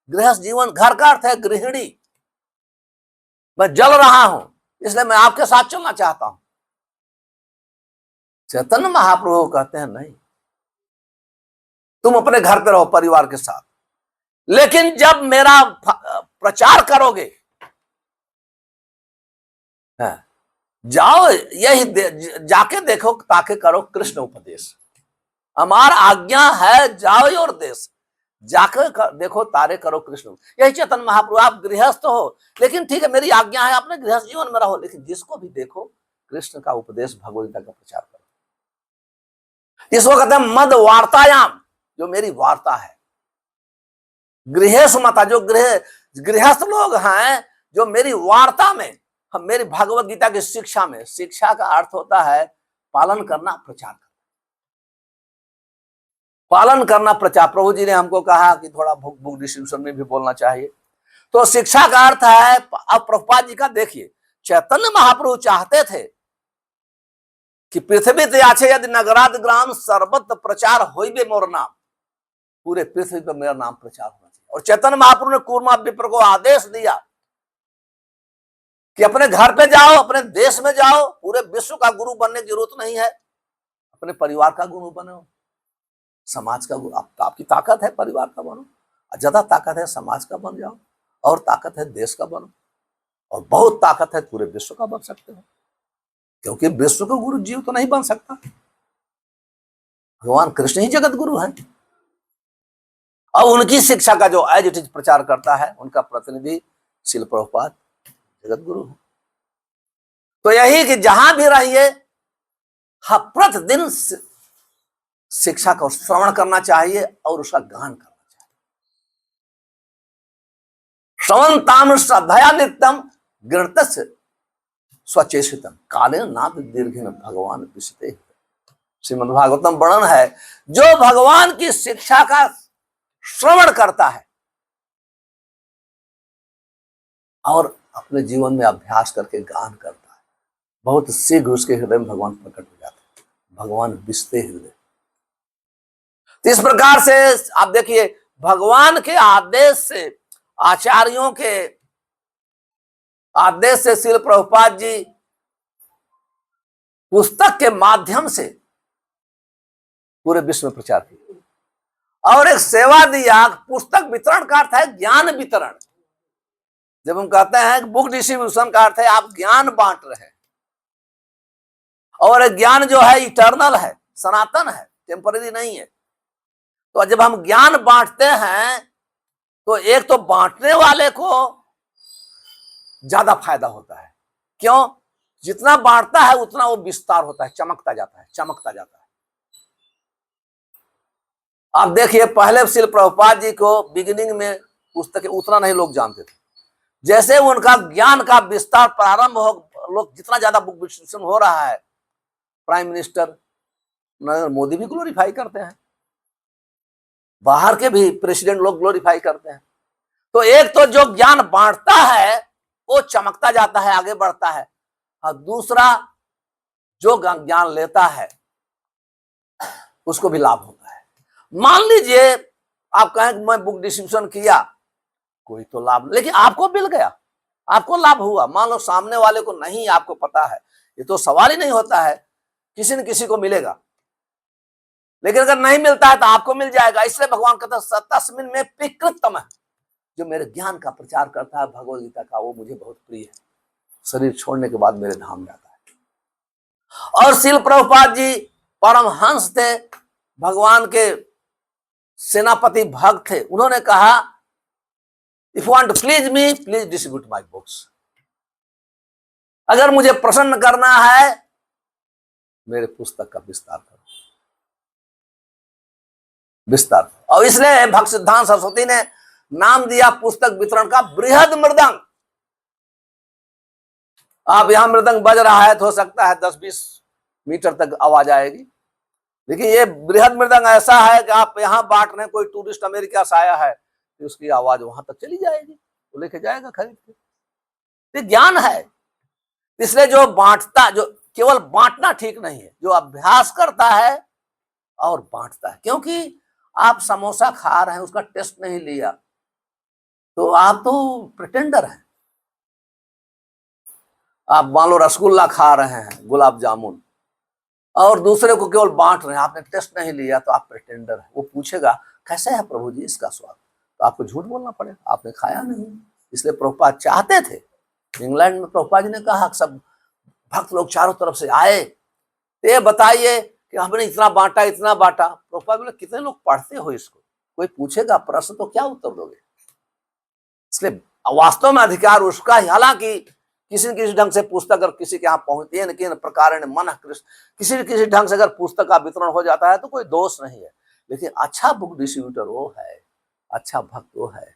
गृहस्थ जीवन, घर का अर्थ है गृहिणी, मैं जल रहा हूं, इसलिए मैं आपके साथ चलना चाहता हूं। चैतन्य महाप्रभु कहते हैं नहीं, तुम अपने घर पे रहो परिवार के साथ, लेकिन जब मेरा प्रचार करोगे, जाओ यही जाके देखो, ताके करो कृष्ण उपदेश, हमार आज्ञा है जाओ और देश, जाकर देखो तारे करो कृष्ण। यही चैतन्य महाप्रभु, आप गृहस्थ हो, लेकिन ठीक है मेरी आज्ञा है अपने गृहस्थ जीवन में रहो, लेकिन जिसको भी देखो कृष्ण का उपदेश, भगवदगीता का प्रचार करो। इसको कहते हैं मद वार्तायाम, जो मेरी वार्ता है। गृहेश मता, जो गृहस्थ लोग हैं, जो मेरी वार्ता में, हम मेरी भगवत गीता की शिक्षा में, शिक्षा का अर्थ होता है पालन करना, प्रचार करना, पालन करना, प्रचार। प्रभु जी ने हमको कहा कि थोड़ा बुक डिस्ट्रीब्यूशन में भी बोलना चाहिए, तो शिक्षा का अर्थ है। अब प्रभुपाद जी का देखिए, चैतन्य महाप्रभु चाहते थे कि पृथ्वी त्याचे यदि नगराद ग्राम सर्वत्र प्रचार होइबे मोर नाम, पूरे पृथ्वी पर मेरा नाम प्रचार होना चाहिए। और चैतन्य महाप्रभु ने कूर्मा विप्र को आदेश दिया कि अपने घर पे जाओ, अपने देश में जाओ, पूरे विश्व का गुरु बनने की जरूरत नहीं है, अपने परिवार का गुरु बनो, समाज का गुरु। आपकी ताकत है परिवार का बनो, ज्यादा ताकत है समाज का बन जाओ, और ताकत है देश का बनो, और बहुत ताकत है पूरे विश्व का बन सकते हो, क्योंकि विश्व का गुरु जीव तो नहीं बन सकता, भगवान कृष्ण ही जगत गुरु है। अब उनकी शिक्षा का जो एज इट इज प्रचार करता है, उनका प्रतिनिधि श्रील प्रभुपाद जगत गुरु है। तो यही कि जहां भी रहिए, प्रतिदिन शिक्षा का श्रवण करना चाहिए और उसका गान करना चाहिए। श्रवण ताम श्रद्धया नित्यम गृहतस्य स्वचेषितम काले नाद दीर्घेन भगवान विशते। श्रीमद् भागवतम वर्णन है, जो भगवान की शिक्षा का श्रवण करता है और अपने जीवन में अभ्यास करके गान करता है, बहुत शीघ्र उसके हृदय में भगवान प्रकट हो जाते हैं, भगवान विशते हृदय। तो इस प्रकार से आप देखिए, भगवान के आदेश से, आचार्यों के आदेश से श्रील प्रभुपाद जी पुस्तक के माध्यम से पूरे विश्व में प्रचार किया, और एक सेवा दिया। पुस्तक वितरण का अर्थ है ज्ञान वितरण। जब हम कहते हैं बुक डिस्ट्रीब्यूशन का अर्थ है आप ज्ञान बांट रहे हैं, और ज्ञान जो है इटर्नल है, सनातन है, टेम्पररी नहीं है। तो जब हम ज्ञान बांटते हैं तो एक तो बांटने वाले को ज्यादा फायदा होता है, क्यों? जितना बांटता है उतना वो विस्तार होता है, चमकता जाता है, चमकता जाता है। आप देखिए, पहले श्रील प्रभुपाद जी को बिगिनिंग में पुस्तकें उतना नहीं लोग जानते थे, जैसे उनका ज्ञान का विस्तार प्रारंभ हो, लोग जितना ज्यादा बुक डिस्ट्रीब्यूशन हो रहा है, प्राइम मिनिस्टर नरेंद्र मोदी भी ग्लोरीफाई करते हैं, बाहर के भी प्रेसिडेंट लोग ग्लोरीफाई करते हैं। तो एक तो जो ज्ञान बांटता है वो चमकता जाता है, आगे बढ़ता है, और दूसरा जो ज्ञान लेता है उसको भी लाभ होता है। मान लीजिए आप कहें मैं बुक डिस्ट्रीब्यूशन किया, कोई तो लाभ, लेकिन आपको मिल गया, आपको लाभ हुआ। मान लो सामने वाले को नहीं, आपको पता है, ये तो सवाल ही नहीं होता है, किसी न किसी को मिलेगा, लेकिन अगर नहीं मिलता है तो आपको मिल जाएगा। इसलिए भगवान कहता है तस्मिन् में प्रीकृतम है, जो मेरे ज्ञान का प्रचार करता है भगवद गीता का, वो मुझे बहुत प्रिय है, शरीर छोड़ने के बाद मेरे धाम जाता है। और श्रील प्रभुपाद जी परमहंस थे, भगवान के सेनापति भक्त थे, उन्होंने कहा if want to please me please distribute my books, अगर मुझे प्रसन्न करना है मेरे पुस्तक का विस्तार करो, विस्तार। और इसलिए भक्त सिद्धांत सरस्वती ने नाम दिया पुस्तक वितरण का बृहद मृदंग। आप यहां मृदंग बज रहा है तो हो सकता है 10-20 मीटर तक आवाज आएगी, लेकिन ये बृहद मृदंग ऐसा है कि आप यहां बांट रहे, कोई टूरिस्ट अमेरिका से आया है तो उसकी आवाज वहां तक चली जाएगी, वो लेके जाएगा खरीद के। ये ज्ञान है। इसलिए जो बांटता, जो केवल बांटना ठीक नहीं है, जो अभ्यास करता है और बांटता है। क्योंकि आप समोसा खा रहे हैं, उसका टेस्ट नहीं लिया तो आप तो प्रिटेंडर हैं। आप मान लो रसगुल्ला खा रहे हैं, गुलाब जामुन, और दूसरे को केवल बांट रहे हैं, आपने टेस्ट नहीं लिया तो आप प्रिटेंडर हैं। वो पूछेगा कैसे है प्रभु जी इसका स्वाद, तो आपको झूठ बोलना पड़ेगा, आपने खाया नहीं। इसलिए प्रभुपाद चाहते थे, इंग्लैंड में प्रभुपाद जी ने कहा सब भक्त लोग चारों तरफ से आए, तो ये बताइए कि हमने इतना बांटा, इतना बांटा। प्रभुपाद बोले कितने लोग पढ़ते हो इसको, कोई पूछेगा प्रश्न तो क्या उत्तर दोगे। इसलिए वास्तव में अधिकार उसका ही, हालांकि किसी न किसी ढंग से पुस्तक अगर किसी के यहाँ पहुंचती है, किन प्रकार मन किसी न किसी ढंग से अगर पुस्तक का वितरण हो जाता है तो कोई दोष नहीं है। लेकिन अच्छा बुक डिस्ट्रीब्यूटर वो है, अच्छा भक्त वो है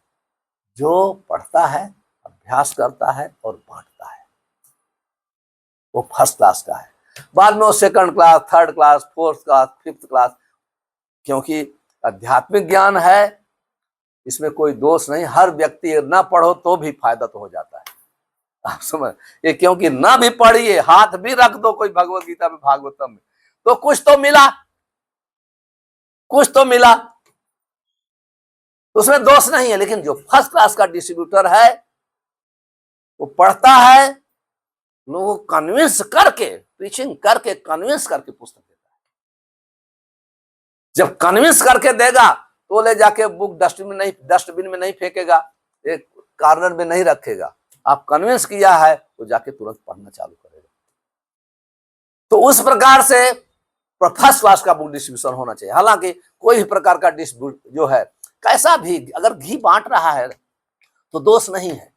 जो पढ़ता है, अभ्यास करता है और बांटता है, वो फर्स्ट क्लास का है। बाद में वो second class, third class, fourth class, fifth class, क्योंकि आध्यात्मिक ज्ञान है, इसमें कोई दोष नहीं। हर व्यक्ति ना पढ़ो तो भी फायदा तो हो जाता है, आप समझ ये, क्योंकि ना भी पढ़िए, हाथ भी रख दो कोई भगवत गीता में, भागवतम में, तो कुछ तो मिला, कुछ तो मिला, उसमें दोष नहीं है। लेकिन जो फर्स्ट क्लास का डिस्ट्रीब्यूटर है वो पढ़ता है, लोगों को कन्विंस करके, प्रीचिंग करके कन्विंस करके पुस्तक देता है। जब कन्विंस करके देगा तो ले जाके बुक डस्टबिन में नहीं फेंकेगा, एक कॉर्नर में नहीं रखेगा। आप कन्विंस किया है तो जाके तुरंत पढ़ना चालू करेगा। तो उस प्रकार से फर्स्ट क्लास का बुक डिस्ट्रीब्यूशन होना चाहिए। हालांकि कोई भी प्रकार का डिस्ट्रीब्यूट जो है, कैसा भी, अगर घी बांट रहा है तो दोष नहीं है,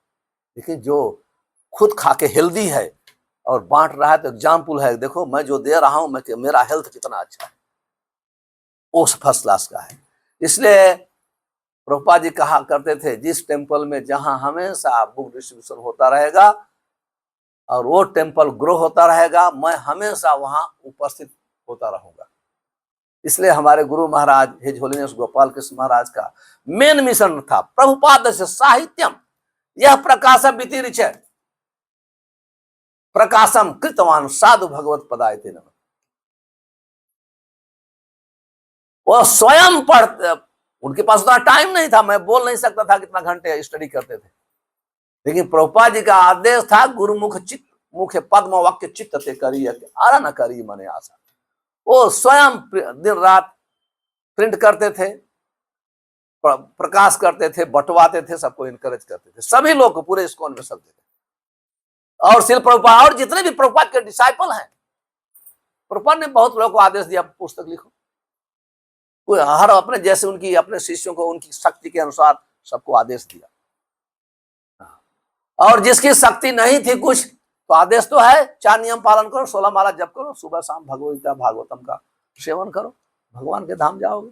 लेकिन जो खुद खा के हेल्दी है और बांट रहा है तो एग्जाम्पल है, देखो मैं जो दे रहा हूं, मैं मेरा हेल्थ कितना अच्छा है, वो फर्स्ट क्लास का है। इसलिए प्रभुपाद जी कहा करते थे, जिस टेम्पल में जहां हमेशा बुक डिस्ट्रीब्यूशन होता रहेगा और वो टेम्पल ग्रो होता रहेगा, मैं हमेशा वहां उपस्थित होता रहूंगा। इसलिए हमारे गुरु महाराज हिज होलीनेस गोपाल कृष्ण महाराज का मेन मिशन था, प्रभुपाद से साहित्यम यह प्रकाशम वितिरिच्य प्रकाशम कृतवान साधु भगवत पदायते नमः। वो स्वयं पढ़ते, उनके पास उतना टाइम नहीं था, मैं बोल नहीं सकता था कितना घंटे स्टडी करते थे, लेकिन प्रभुपाद जी का आदेश था, गुरुमुख चित्त मुख्य पद्म वाक्य चित्त ते करी आरा न करी मने आशा। वो स्वयं दिन रात प्रिंट करते थे, प्रकाश करते थे, बंटवाते थे, सबको इनकरेज करते थे, सभी लोग को पूरे इस्कॉन में सब देते। और श्रील प्रभुपाद और जितने भी प्रभुपाद के डिसाइपल हैं, प्रभुपाद ने बहुत लोगों को आदेश दिया पुस्तक लिखो, कोई हर अपने जैसे उनकी अपने शिष्यों को उनकी शक्ति के अनुसार सबको आदेश दिया। और जिसकी शक्ति नहीं थी कुछ, तो आदेश तो है 4 नियम पालन करो, 16 माला जप करो, सुबह शाम भगवत गीता भागवतम का सेवन करो, भगवान के धाम जाओगे।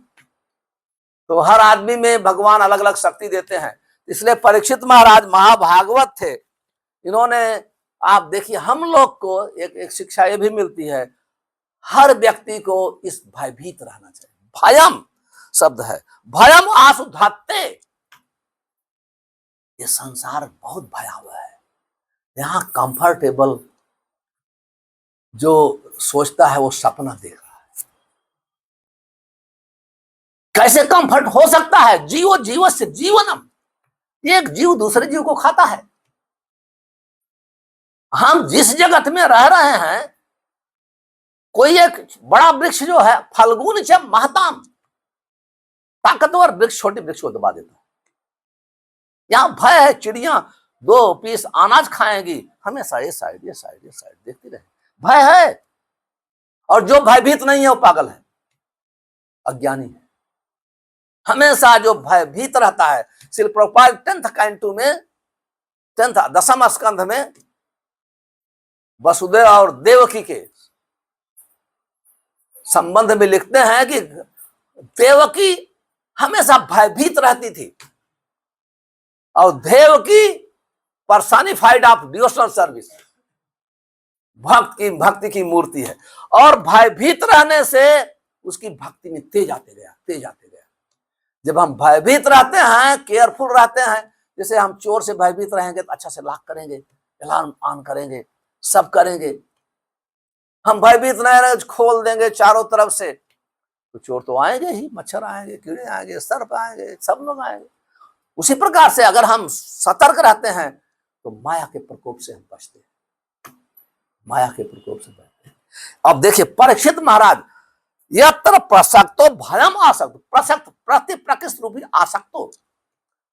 तो हर आदमी में भगवान अलग अलग शक्ति देते हैं। इसलिए परीक्षित महाराज महाभागवत थे। इन्होंने, आप देखिए, हम लोग को एक शिक्षा ये भी मिलती है, हर व्यक्ति को इस भयभीत रहना चाहिए। भयम शब्द है, भयम आसु धत्ते। ये संसार बहुत भयावह है। यहां कंफर्टेबल जो सोचता है वो सपना देख रहा है। कैसे कंफर्ट हो सकता है? जीवो जीवस्य जीवनम, एक जीव दूसरे जीव को खाता है। हम जिस जगत में रह रहे हैं, कोई एक बड़ा वृक्ष जो है, फल्गुन च महताम, ताकतवर वृक्ष छोटे वृक्ष को दबा देता है। यहां भय है, चिड़िया 2 पीस अनाज खाएंगी, हमेशा ये साइड देखती रहे। भय है। और जो भयभीत नहीं है वो पागल है, अज्ञानी है। हमेशा जो भयभीत रहता है, श्रील प्रभुपाद 10th कैंटू में 10th स्कंध में वसुदेव और देवकी के संबंध में लिखते हैं कि देवकी हमेशा भयभीत रहती थी और Devaki personified of devotional service, भक्ति की मूर्ति है। और भयभीत रहने से उसकी भक्ति में तेज आते गया। जब हम भयभीत रहते हैं, केयरफुल रहते हैं, जैसे हम चोर से भयभीत रहेंगे तो अच्छा से लॉक करेंगे, अलार्म ऑन करेंगे, सब करेंगे। हम भयभीत नहीं रहे, खोल देंगे चारों तरफ से, तो चोर तो आएंगे ही, मच्छर आएंगे, कीड़े आएंगे, सर्प आएंगे, सब लोग आएंगे। उसी प्रकार से अगर हम सतर्क रहते हैं तो माया के प्रकोप से हम बचते हैं, माया के प्रकोप से बचते हैं। अब देखिए परीक्षित महाराज, यत्र प्रसक्तो भयम आसक्त, प्रसक्त प्रति प्रकृष्ट रूपी आसक्तो,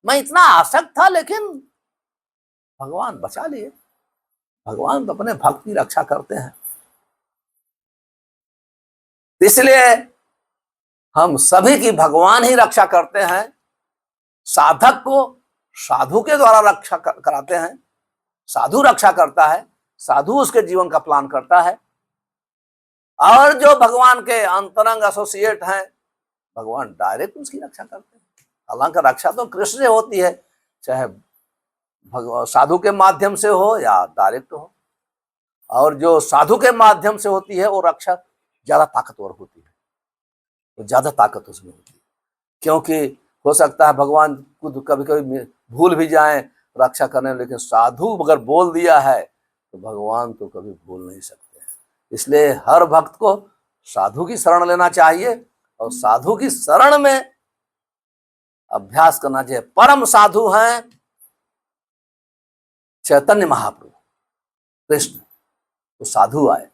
मैं इतना आसक्त था लेकिन भगवान बचा लिए। भगवान तो अपने भक्त की रक्षा करते हैं, इसलिए हम सभी की भगवान ही रक्षा करते हैं। साधक को साधु के द्वारा रक्षा कराते हैं, साधु रक्षा करता है, साधु उसके जीवन का प्लान करता है। और जो भगवान के अंतरंग एसोसिएट हैं, भगवान डायरेक्ट उसकी रक्षा करते हैं। हालांकि रक्षा तो कृष्ण से होती है, चाहे साधु के माध्यम से हो या डायरेक्ट हो। और जो साधु के माध्यम से होती है वो रक्षा ज्यादा ताकतवर होती है, तो ज्यादा ताकत उसमें होती है। क्योंकि हो सकता है भगवान खुद कभी कभी भूल भी जाएं रक्षा करने, लेकिन साधु अगर बोल दिया है तो भगवान तो कभी भूल नहीं सकते। इसलिए हर भक्त को साधु की शरण लेना चाहिए और साधु की शरण में अभ्यास करना चाहिए। परम साधु हैं चैतन्य महाप्रभु कृष्ण, तो साधु आए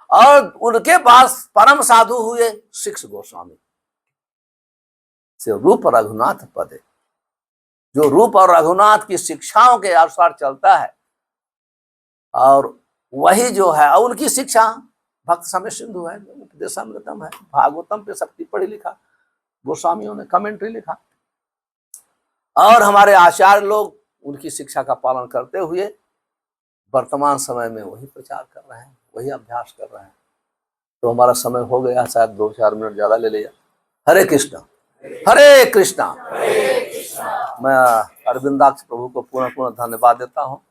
और उनके पास परम साधु हुए शिक्ष गोस्वामी से रूप रघुनाथ पदे, जो रूप और रघुनाथ की शिक्षाओं के अनुसार चलता है। और वही जो है उनकी शिक्षा भक्त समय सिंधु है, उपदेशामृतम है, भागवतम पे सब टिप्पणी लिखा, गोस्वामियों ने कमेंट्री लिखा। और हमारे आचार्य लोग उनकी शिक्षा का पालन करते हुए वर्तमान समय में वही प्रचार कर रहे हैं, वही अभ्यास कर रहे हैं। तो हमारा समय हो गया, शायद 2-4 मिनट ज्यादा ले लिया। हरे कृष्णा हरे कृष्णा। मैं अरविंदाक्ष प्रभु को पुनः धन्यवाद देता हूँ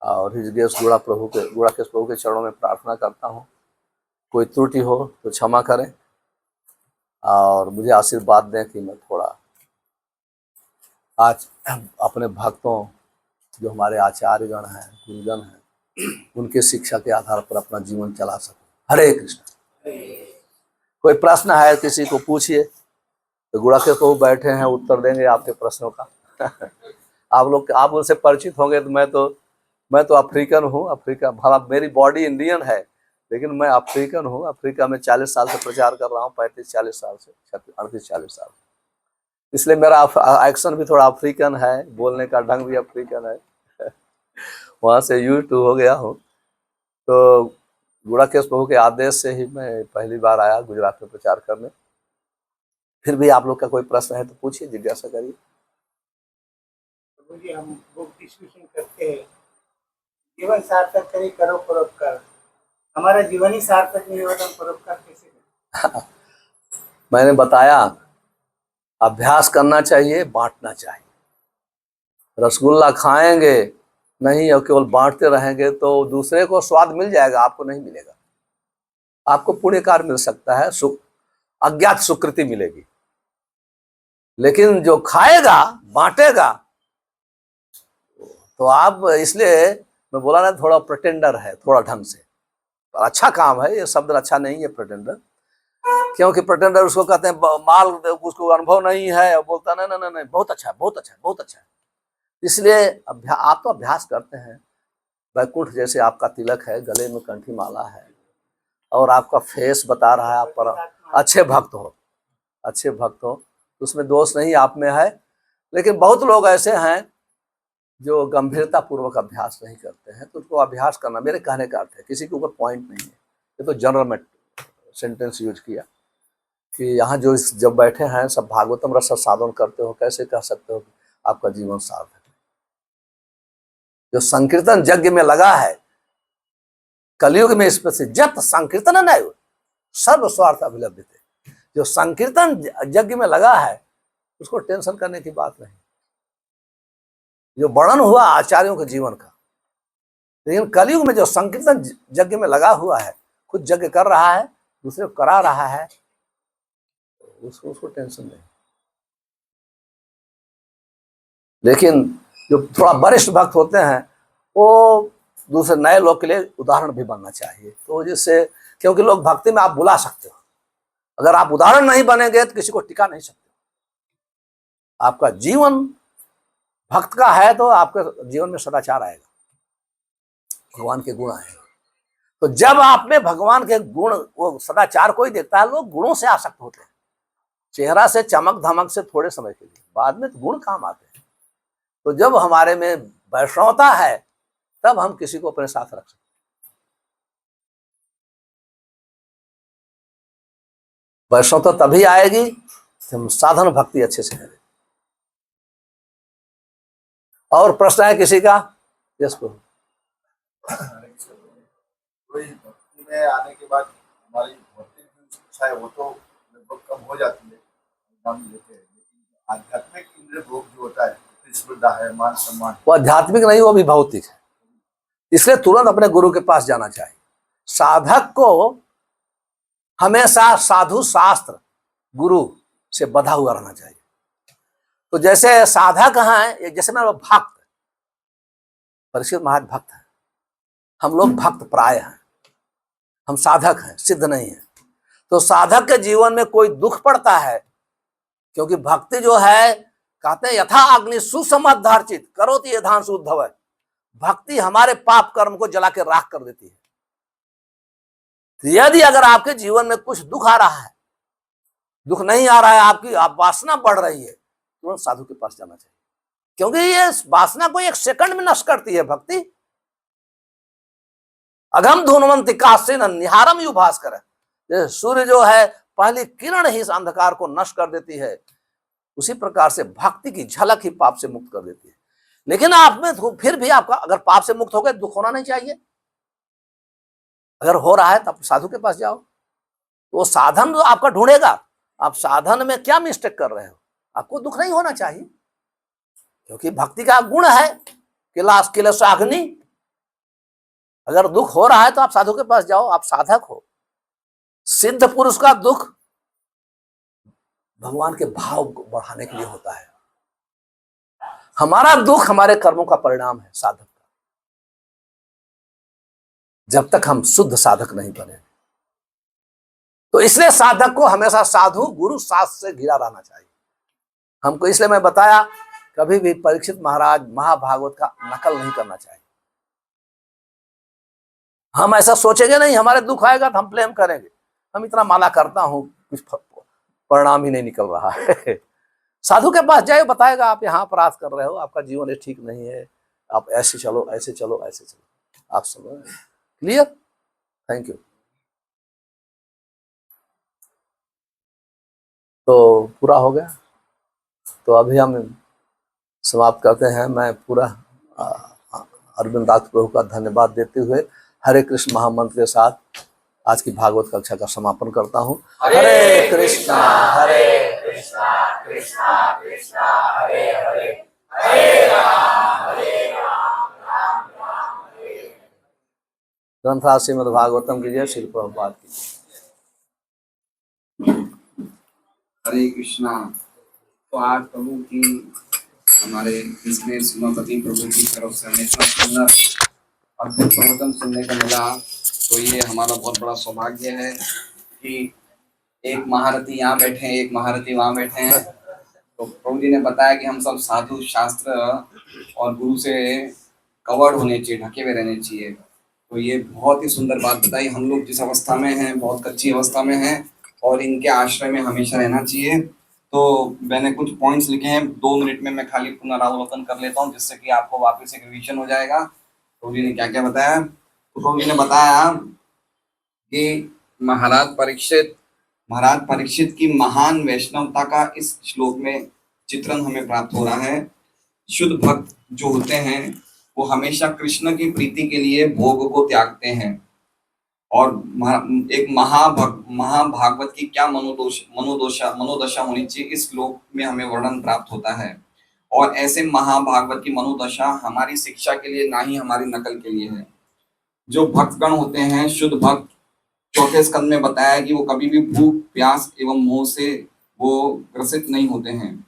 और हृदय गुड़ाकेश प्रभु के चरणों में प्रार्थना करता हूँ। कोई त्रुटि हो तो क्षमा करें और मुझे आशीर्वाद दें कि मैं थोड़ा आज अपने भक्तों, जो हमारे आचार्यगण हैं, गुरुजन हैं, उनके शिक्षा के आधार पर अपना जीवन चला सकूं। हरे कृष्ण। कोई प्रश्न है किसी को पूछिए, तो गुड़ाकेश प्रभु बैठे हैं, उत्तर देंगे आपके प्रश्नों का। आप उनसे परिचित होंगे। तो मैं तो अफ्रीकन हूँ, अफ्रीका भला मेरी बॉडी इंडियन है लेकिन मैं अफ्रीकन हूँ। अफ्रीका में 40 साल से प्रचार कर रहा हूँ, 35-40 साल से, 38-40 साल, इसलिए मेरा एक्शन भी थोड़ा अफ्रीकन है, बोलने का ढंग भी अफ्रीकन है। वहाँ से यूज टू हो गया हूँ। तो गुड़ाकेश प्रभु के आदेश से ही मैं पहली बार आया गुजरात में प्रचार करने। फिर भी आप लोग का कोई प्रश्न है तो पूछिए, जिज्ञासा करिए। हम बुक डिस्कशन करते हैं, जीवन सार्थक करे करो परोपकार। हमारा जीवन ही सार्थक नहीं होता, परोपकार कैसे करें? मैंने बताया, अभ्यास करना चाहिए, बांटना चाहिए। रसगुल्ला खाएंगे नहीं और केवल बांटते रहेंगे तो दूसरे को स्वाद मिल जाएगा, आपको नहीं मिलेगा। आपको पुण्य कार्य मिल सकता है, अज्ञात सुकृति मिलेगी। लेकिन जो खाएगा बांटेगा, तो आप, इसलिए मैं बोला ना थोड़ा प्रिटेंडर है, थोड़ा ढंग से। अच्छा काम है, ये शब्द अच्छा नहीं है प्रिटेंडर, क्योंकि प्रिटेंडर उसको कहते हैं माल, उसको अनुभव नहीं है और बोलता नहीं नहीं नहीं बहुत अच्छा है, बहुत अच्छा है, बहुत अच्छा है। इसलिए आप तो अभ्यास करते हैं, वैकुंठ जैसे आपका तिलक है, गले में कंठी माला है, और आपका फेस बता रहा है आप पर अच्छे भक्त हो, अच्छे भक्त हो, उसमें दोष नहीं आप में है। लेकिन बहुत लोग ऐसे हैं जो गंभीरता पूर्वक अभ्यास नहीं करते हैं, तो उसको अभ्यास करना, मेरे कहने का अर्थ है, किसी के ऊपर पॉइंट नहीं है, ये तो जनरल में सेंटेंस यूज किया कि यहाँ जो जब बैठे हैं सब भागवतम रस साधन करते हो, कैसे कह सकते हो कि आपका जीवन सार्थक है? जो संकीर्तन यज्ञ में लगा है, कलयुग में इस पर से जब संकीर्तन नहीं सर्व स्वार्थ अभिलब्ध थे, जो संकीर्तन यज्ञ में लगा है उसको टेंशन करने की बात नहीं। जो वर्णन हुआ आचार्यों के जीवन का, लेकिन कलयुग में जो संकीर्तन यज्ञ में लगा हुआ है, खुद यज्ञ कर रहा है, दूसरे को करा रहा है, उसको टेंशन नहीं। लेकिन जो थोड़ा वरिष्ठ भक्त होते हैं, वो दूसरे नए लोग के लिए उदाहरण भी बनना चाहिए, तो जिससे, क्योंकि लोग भक्ति में आप बुला सकते हो, अगर आप उदाहरण नहीं बनेंगे तो किसी को टिका नहीं सकते। आपका जीवन भक्त का है तो आपके जीवन में सदाचार आएगा, भगवान के गुण आएंगे। तो जब आप में भगवान के गुण, वो सदाचार कोई देखता है, लोग गुणों से आसक्त होते हैं। चेहरा से चमक धमक से थोड़े समय के लिए, बाद में तो गुण काम आते हैं। तो जब हमारे में वैष्णवता है तब हम किसी को अपने साथ रख सकते हैं। वैष्णवता तभी आएगी हम साधन भक्ति अच्छे से करें। और प्रश्न है किसी का? इसको कोई भक्ति में आने के बाद हमारी भौतिक जो इच्छा है वो तो लगभग कम हो जाती है, हम लेते हैं, लेकिन आध्यात्मिक इंद्रिय भोग जो होता है, प्रतिस्पर्धा है, मान सम्मान, वो आध्यात्मिक नहीं, वो भी भौतिक है। इसलिए तुरंत अपने गुरु के पास जाना चाहिए। साधक को हमेशा साधु शास्त्र गुरु से बधा हुआ रहना चाहिए। तो जैसे साधक हैं, जैसे मेरा भक्त, परीक्षित महाराज भक्त है, हम लोग भक्त प्राय हैं, हम साधक हैं, सिद्ध नहीं है। तो साधक के जीवन में कोई दुख पड़ता है, क्योंकि भक्ति जो है, कहते हैं यथा अग्नि सुसमधार्चित करोति यथान शुद्धव, भक्ति हमारे पाप कर्म को जला के राख कर देती है। यदि अगर आपके जीवन में कुछ दुख आ रहा है, दुख नहीं आ रहा है, आपकी वासना बढ़ रही है, तुरंत साधु के पास जाना चाहिए, क्योंकि ये वासना को एक सेकंड में नष्ट करती है भक्ति। अघम धूनवंती कासेन निहारम यु भास्कर, सूर्य जो है पहली किरण ही इस अंधकार को नष्ट कर देती है, उसी प्रकार से भक्ति की झलक ही पाप से मुक्त कर देती है। लेकिन आप में फिर भी आपका, अगर पाप से मुक्त हो गए, दुख होना नहीं चाहिए। अगर हो रहा है तब साधु के पास जाओ, तो साधन जो आपका ढूंढेगा, आप साधन में क्या मिस्टेक कर रहे हो, आपको दुख नहीं होना चाहिए, क्योंकि भक्ति का गुण है किलास किलसाग्नि। अगर दुख हो रहा है तो आप साधु के पास जाओ, आप साधक हो। सिद्ध पुरुष का दुख भगवान के भाव को बढ़ाने के लिए होता है। हमारा दुख हमारे कर्मों का परिणाम है साधक का, जब तक हम शुद्ध साधक नहीं बने। तो इसलिए साधक को हमेशा साधु गुरु शास्त्र से घिरा रहना चाहिए हमको। इसलिए मैं बताया, कभी भी परीक्षित महाराज महाभागवत का नकल नहीं करना चाहिए। हम ऐसा सोचेंगे नहीं हमारे दुख आएगा तो हम ब्लेम करेंगे, हम इतना माला करता हूं, कुछ परिणाम ही नहीं निकल रहा है। साधु के पास जाए, बताएगा आप यहाँ अपराध कर रहे हो, आपका जीवन ठीक नहीं है, आप ऐसे चलो, ऐसे चलो, ऐसे चलो। आप समझ क्लियर? Thank you. तो पूरा हो गया, तो अभी हम समाप्त करते हैं। मैं पूरा अरविंद दास प्रभु का धन्यवाद देते हुए हरे कृष्ण महामंत्र के साथ आज की भागवत कक्षा का समापन करता हूँ। हरे कृष्णा कृष्णा कृष्णा हरे हरे, हरे राम राम राम हरे। ग्रंथराज श्रीमद् भागवतम की जय, श्री प्रभुपाद की जय। हरे कृष्णा। तो आज प्रभु की हमारे इसमें उमापति प्रभु की तरफ से हमें इतना सुंदर अद्भुत प्रवचन सुनने को मिला। तो ये हमारा बहुत बड़ा सौभाग्य है कि एक महारथी यहाँ बैठे हैं, एक महारथी वहाँ बैठे हैं। तो प्रभु जी ने बताया कि हम सब साधु शास्त्र और गुरु से कवर्ड होने चाहिए, ढके हुए रहने चाहिए। तो ये बहुत ही सुंदर बात बताई। हम लोग जिस अवस्था में हैं, बहुत कच्ची अवस्था में हैं और इनके आश्रय में हमेशा रहना चाहिए। तो मैंने कुछ पॉइंट्स लिखे हैं, 2 मिनट में मैं खाली पुनरावलोकन कर लेता हूँ, जिससे कि आपको वापस एक रिवीजन हो जाएगा। प्रभु जी ने क्या क्या बताया। तो प्रभु जी ने बताया कि महाराज परीक्षित की महान वैष्णवता का इस श्लोक में चित्रण हमें प्राप्त हो रहा है। शुद्ध भक्त जो होते हैं वो हमेशा कृष्ण की प्रीति के लिए भोग को त्यागते हैं। और एक महाभागवत की क्या मनोदशा होनी चाहिए, इस श्लोक में हमें वर्णन प्राप्त होता है। और ऐसे महाभागवत की मनोदशा हमारी शिक्षा के लिए, ना ही हमारी नकल के लिए है। जो भक्तगण होते हैं, शुद्ध भक्त, 4 स्कंद में बताया कि वो कभी भी भूख, प्यास एवं मोह से वो ग्रसित नहीं होते हैं।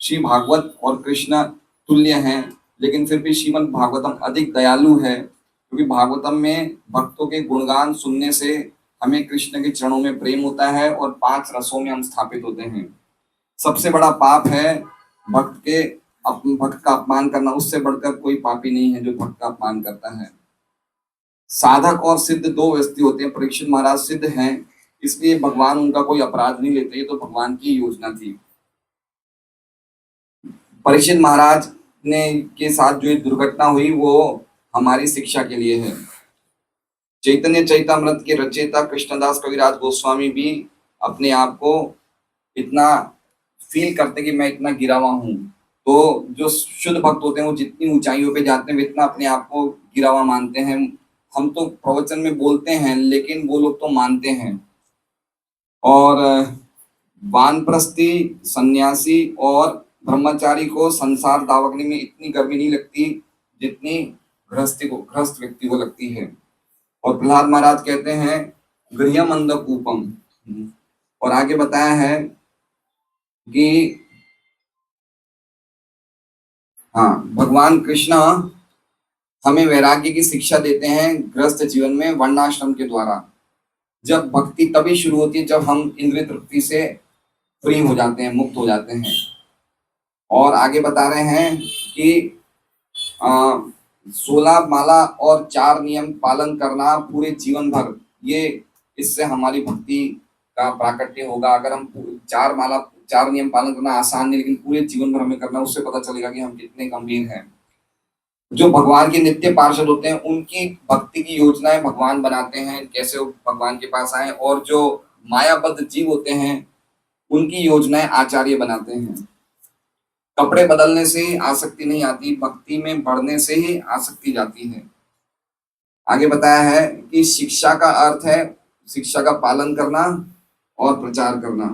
श्री भागवत और कृष्ण तुल्य हैं, लेकिन फिर भी श्रीमद् भागवतम अधिक दयालु है, क्योंकि भागवतम में भक्तों के गुणगान सुनने से हमें कृष्ण के चरणों में प्रेम होता है और 5 रसों में हम स्थापित होते हैं। सबसे बड़ा पाप है भक्त का अपमान करना। उससे बढ़कर कोई पापी नहीं है जो भक्त का अपमान करता है। साधक और सिद्ध 2 व्यक्ति होते हैं। परीक्षित महाराज सिद्ध हैं, इसलिए भगवान उनका कोई अपराध नहीं लेते। ये तो भगवान की योजना थी। परीक्षित महाराज ने के साथ जो दुर्घटना हुई वो हमारी शिक्षा के लिए है। चैतन्य चैतामृत के रचयिता कृष्णदास कविराज गोस्वामी भी अपने आप को इतना फील करते कि मैं इतना गिरा हुआ हूँ। तो जो शुद्ध भक्त होते हैं वो जितनी ऊंचाइयों पे जाते हैं, वो इतना अपने आप को गिरा हुआ मानते हैं। हम तो प्रवचन में बोलते हैं, लेकिन वो लोग तो मानते हैं। और वानप्रस्थी, सन्यासी और ब्रह्मचारी को संसार दावकने में इतनी गर्मी नहीं लगती जितनी गृहस्थ व्यक्ति को लगती है। और प्रहलाद महाराज कहते हैं गृहम अंधकूपम। और आगे बताया है कि भगवान कृष्ण हमें वैराग्य की शिक्षा देते हैं गृहस्थ जीवन में वर्णाश्रम के द्वारा। जब भक्ति तभी शुरू होती है जब हम इंद्रिय तृप्ति से फ्री हो जाते हैं, मुक्त हो जाते हैं। और आगे बता रहे हैं कि 16 माला और 4 नियम पालन करना पूरे जीवन भर, ये इससे हमारी भक्ति का प्राकट्य होगा। अगर हम 4 नियम पालन करना आसान नहीं, लेकिन पूरे जीवन भर हमें करना, उससे पता चलेगा कि हम कितने गंभीर हैं। जो भगवान के नित्य पार्षद होते हैं उनकी भक्ति की योजनाएं भगवान बनाते हैं, कैसे वो भगवान के पास आए। और जो मायाबद्ध जीव होते हैं उनकी योजनाएं आचार्य बनाते हैं। कपड़े बदलने से आसक्ति नहीं आती, भक्ति में बढ़ने से ही आसक्ति जाती है। आगे बताया है कि शिक्षा का अर्थ है शिक्षा का पालन करना और प्रचार करना,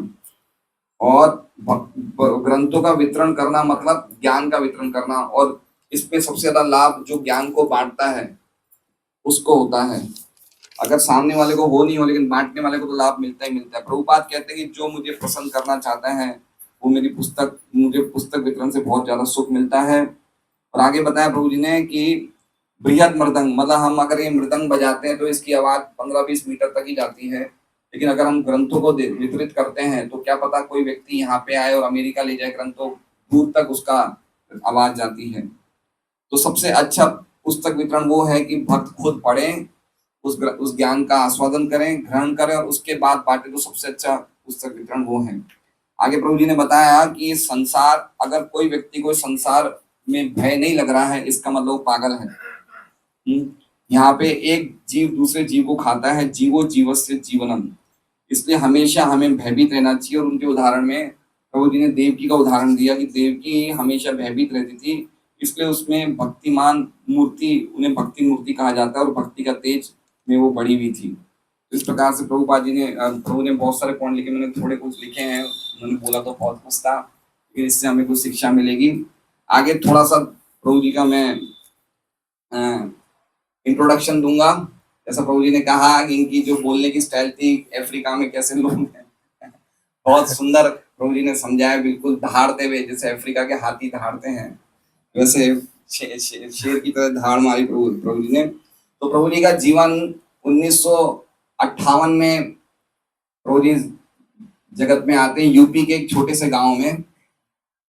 और ग्रंथों का वितरण करना मतलब ज्ञान का वितरण करना। और इसमें सबसे ज्यादा लाभ जो ज्ञान को बांटता है उसको होता है। अगर सामने वाले को हो नहीं हो, लेकिन बांटने वाले को तो लाभ मिलता ही मिलता है। प्रभुपाद कहते हैं कि जो मुझे प्रसन्न करना चाहता है वो मुझे पुस्तक वितरण से बहुत ज्यादा सुख मिलता है। और आगे बताया प्रभु जी ने कि बृहद मृदंग, मतलब हम अगर ये मृदंग बजाते हैं तो इसकी आवाज 15-20 मीटर तक ही जाती है, लेकिन अगर हम ग्रंथों को वितरित करते हैं तो क्या पता कोई व्यक्ति यहाँ पे आए और अमेरिका ले जाए ग्रंथों, दूर तक उसका आवाज जाती है। तो सबसे अच्छा पुस्तक वितरण वो है कि भक्त खुद पढ़ें, उस ज्ञान का आस्वादन करें, ग्रहण करें और उसके बाद बांटे। तो सबसे अच्छा पुस्तक वितरण वो है। आगे प्रभु जी ने बताया कि संसार, अगर कोई व्यक्ति को संसार में भय नहीं लग रहा है, इसका मतलब पागल है। यहाँ पे एक जीव दूसरे जीव को खाता है, जीवो जीवस्य जीवनम। इसलिए हमेशा हमें भयभीत रहना चाहिए। और उनके उदाहरण में प्रभु जी ने देवकी का उदाहरण दिया कि देवकी हमेशा भयभीत रहती थी, इसलिए उसमें भक्तिमान मूर्ति, उन्हें भक्ति मूर्ति कहा जाता है और भक्ति का तेज में वो बड़ी हुई थी। इस प्रकार से प्रभु ने बहुत सारे पॉइंट लिखे, मैंने थोड़े कुछ लिखे हैं। उन्होंने बोला तो बहुत कुछ था, लेकिन इससे हमें कुछ शिक्षा मिलेगी। आगे थोड़ा सा प्रभु जी का मैं इंट्रोडक्शन दूंगा। जैसा प्रभु जी ने कहा कि इनकी जो बोलने की स्टाइल थी, अफ्रीका में कैसे लोग हैं बहुत सुंदर प्रभु जी ने समझाया बिल्कुल दहाड़ते हुए, जैसे अफ्रीका के हाथी दहाड़ते हैं वैसे शेर की तरह दहाड़ मारी प्रभु जी ने। तो प्रभु जी का जीवन 1958 में प्रभु जी जगत में आते हैं, यूपी के एक छोटे से गांव में।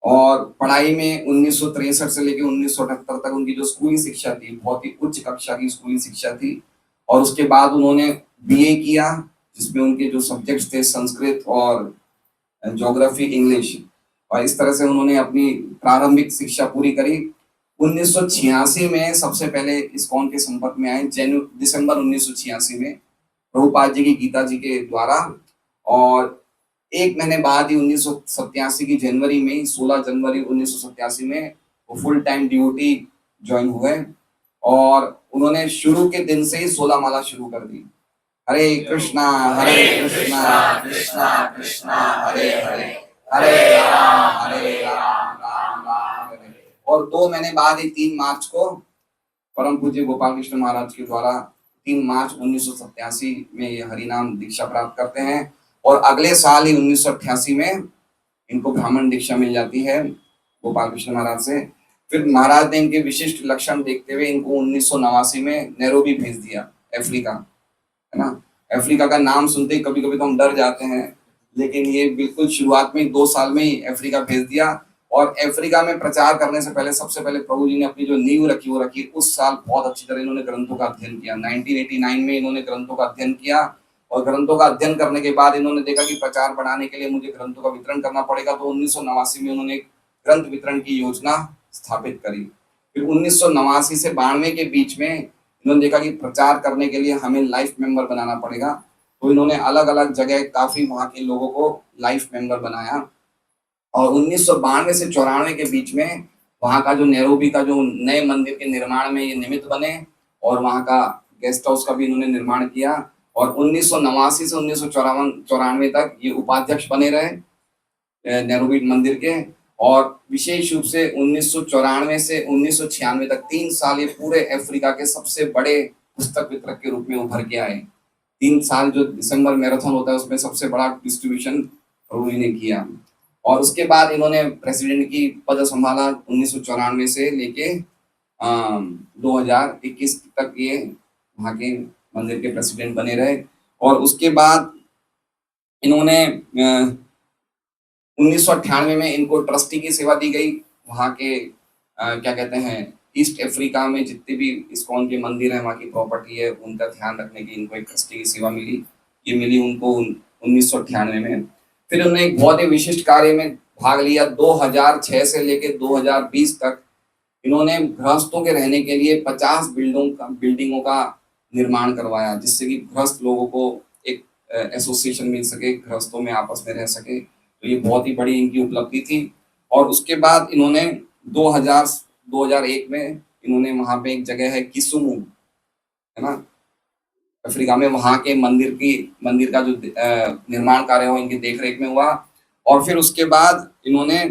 और पढ़ाई में 1963 से लेकर 1978 तक उनकी जो स्कूली शिक्षा थी, बहुत ही उच्च कक्षा की स्कूली शिक्षा थी। और उसके बाद उन्होंने बीए किया, जिसमें उनके जो सब्जेक्ट्स थे संस्कृत और ज्योग्राफी, इंग्लिश, और इस तरह से उन्होंने अपनी प्रारंभिक शिक्षा पूरी करी। 1986 में सबसे पहले इस्कॉन के संपर्क में आए, दिसंबर 1986 में प्रभुपाद जी की गीता जी के द्वारा। और एक महीने बाद ही 1987 की जनवरी में, 16 जनवरी 1987 में वो फुल टाइम ड्यूटी ज्वाइन हुए। और उन्होंने शुरू के दिन से ही 16 माला शुरू कर दी। हरे कृष्णा कृष्णा कृष्णा हरे हरे, हरे राम राम राम हरे। और 2 महीने बाद ही 3 मार्च को परम पूज्य गोपाल कृष्ण महाराज के द्वारा 3 मार्च 1987 में ये हरिनाम दीक्षा प्राप्त करते हैं। और अगले साल ही 1988 में इनको ब्राह्मण दीक्षा मिल जाती है गोपाल कृष्ण महाराज से। फिर महाराज ने इनके विशिष्ट लक्षण देखते हुए इनको 1989 में नैरोबी भेज दिया, अफ्रीका, है ना। अफ्रीका का नाम सुनते ही कभी कभी तो हम डर जाते हैं, लेकिन ये बिल्कुल शुरुआत में 2 साल में ही अफ्रीका भेज दिया। और अफ्रीका में प्रचार करने से पहले सबसे पहले प्रभु जी ने अपनी जो नींव रखी वो रखी। उस साल बहुत अच्छी तरह इन्होंने ग्रंथों का अध्ययन किया। 1989 में इन्होंने ग्रंथों का अध्ययन किया। और ग्रंथों का अध्ययन करने के बाद इन्होंने देखा कि प्रचार बढ़ाने के लिए मुझे ग्रंथों का वितरण करना पड़ेगा। तो 1989 में उन्होंने ग्रंथ वितरण की योजना स्थापित करी। फिर 1989 से 92 के बीच में इन्होंने देखा कि प्रचार करने के लिए हमें लाइफ मेंबर बनाना पड़ेगा। तो इन्होंने अलग अलग जगह काफी वहां के लोगों को लाइफ मेंबर बनाया। और 1992 से 94 के बीच में वहां का जो नैरोबी का जो नए मंदिर के निर्माण में ये निमित्त बने, और वहां का गेस्ट हाउस का भी इन्होंने निर्माण किया। और 1989 से 1994 तक ये उपाध्यक्ष बने रहे नैरोबी मंदिर के। और विशेष रूप से 1994 से 1996 तक 3 साल ये पूरे अफ्रीका के सबसे बड़े पुस्तक वितरक के रूप में उभर के आए। 3 साल जो दिसंबर मैराथन होता है उसमें सबसे बड़ा डिस्ट्रीब्यूशन प्रभु जी ने किया। और उसके बाद इन्होंने प्रेसिडेंट की पद संभाला 1994 से लेके 2021 तक ये वहाँ के मंदिर के प्रेसिडेंट बने रहे। और उसके बाद इन्होंने 1998 में इनको ट्रस्टी की सेवा दी गई। वहाँ के क्या कहते हैं, ईस्ट अफ्रीका में जितने भी इस्कॉन के मंदिर हैं, वहाँ की प्रॉपर्टी है, उनका ध्यान रखने की इनको एक ट्रस्टी की सेवा मिली। ये मिली उनको 1998 में। फिर उन्होंने एक बहुत ही विशिष्ट कार्य में भाग लिया। 2006 से लेकर 2020 तक इन्होंने गृहस्थों के रहने के लिए 50 बिल्डिंगों का निर्माण करवाया, जिससे कि गृहस्थ लोगों को एक एसोसिएशन मिल सके, गृहस्थों में आपस में रह सके। तो ये बहुत ही बड़ी इनकी उपलब्धि थी। और उसके बाद इन्होंने 2001 में इन्होंने वहाँ पे एक जगह है किसुमू, है ना, अफ्रीका में, वहाँ के मंदिर का जो निर्माण कार्य हो इनकी देखरेख में हुआ। और फिर उसके बाद इन्होंने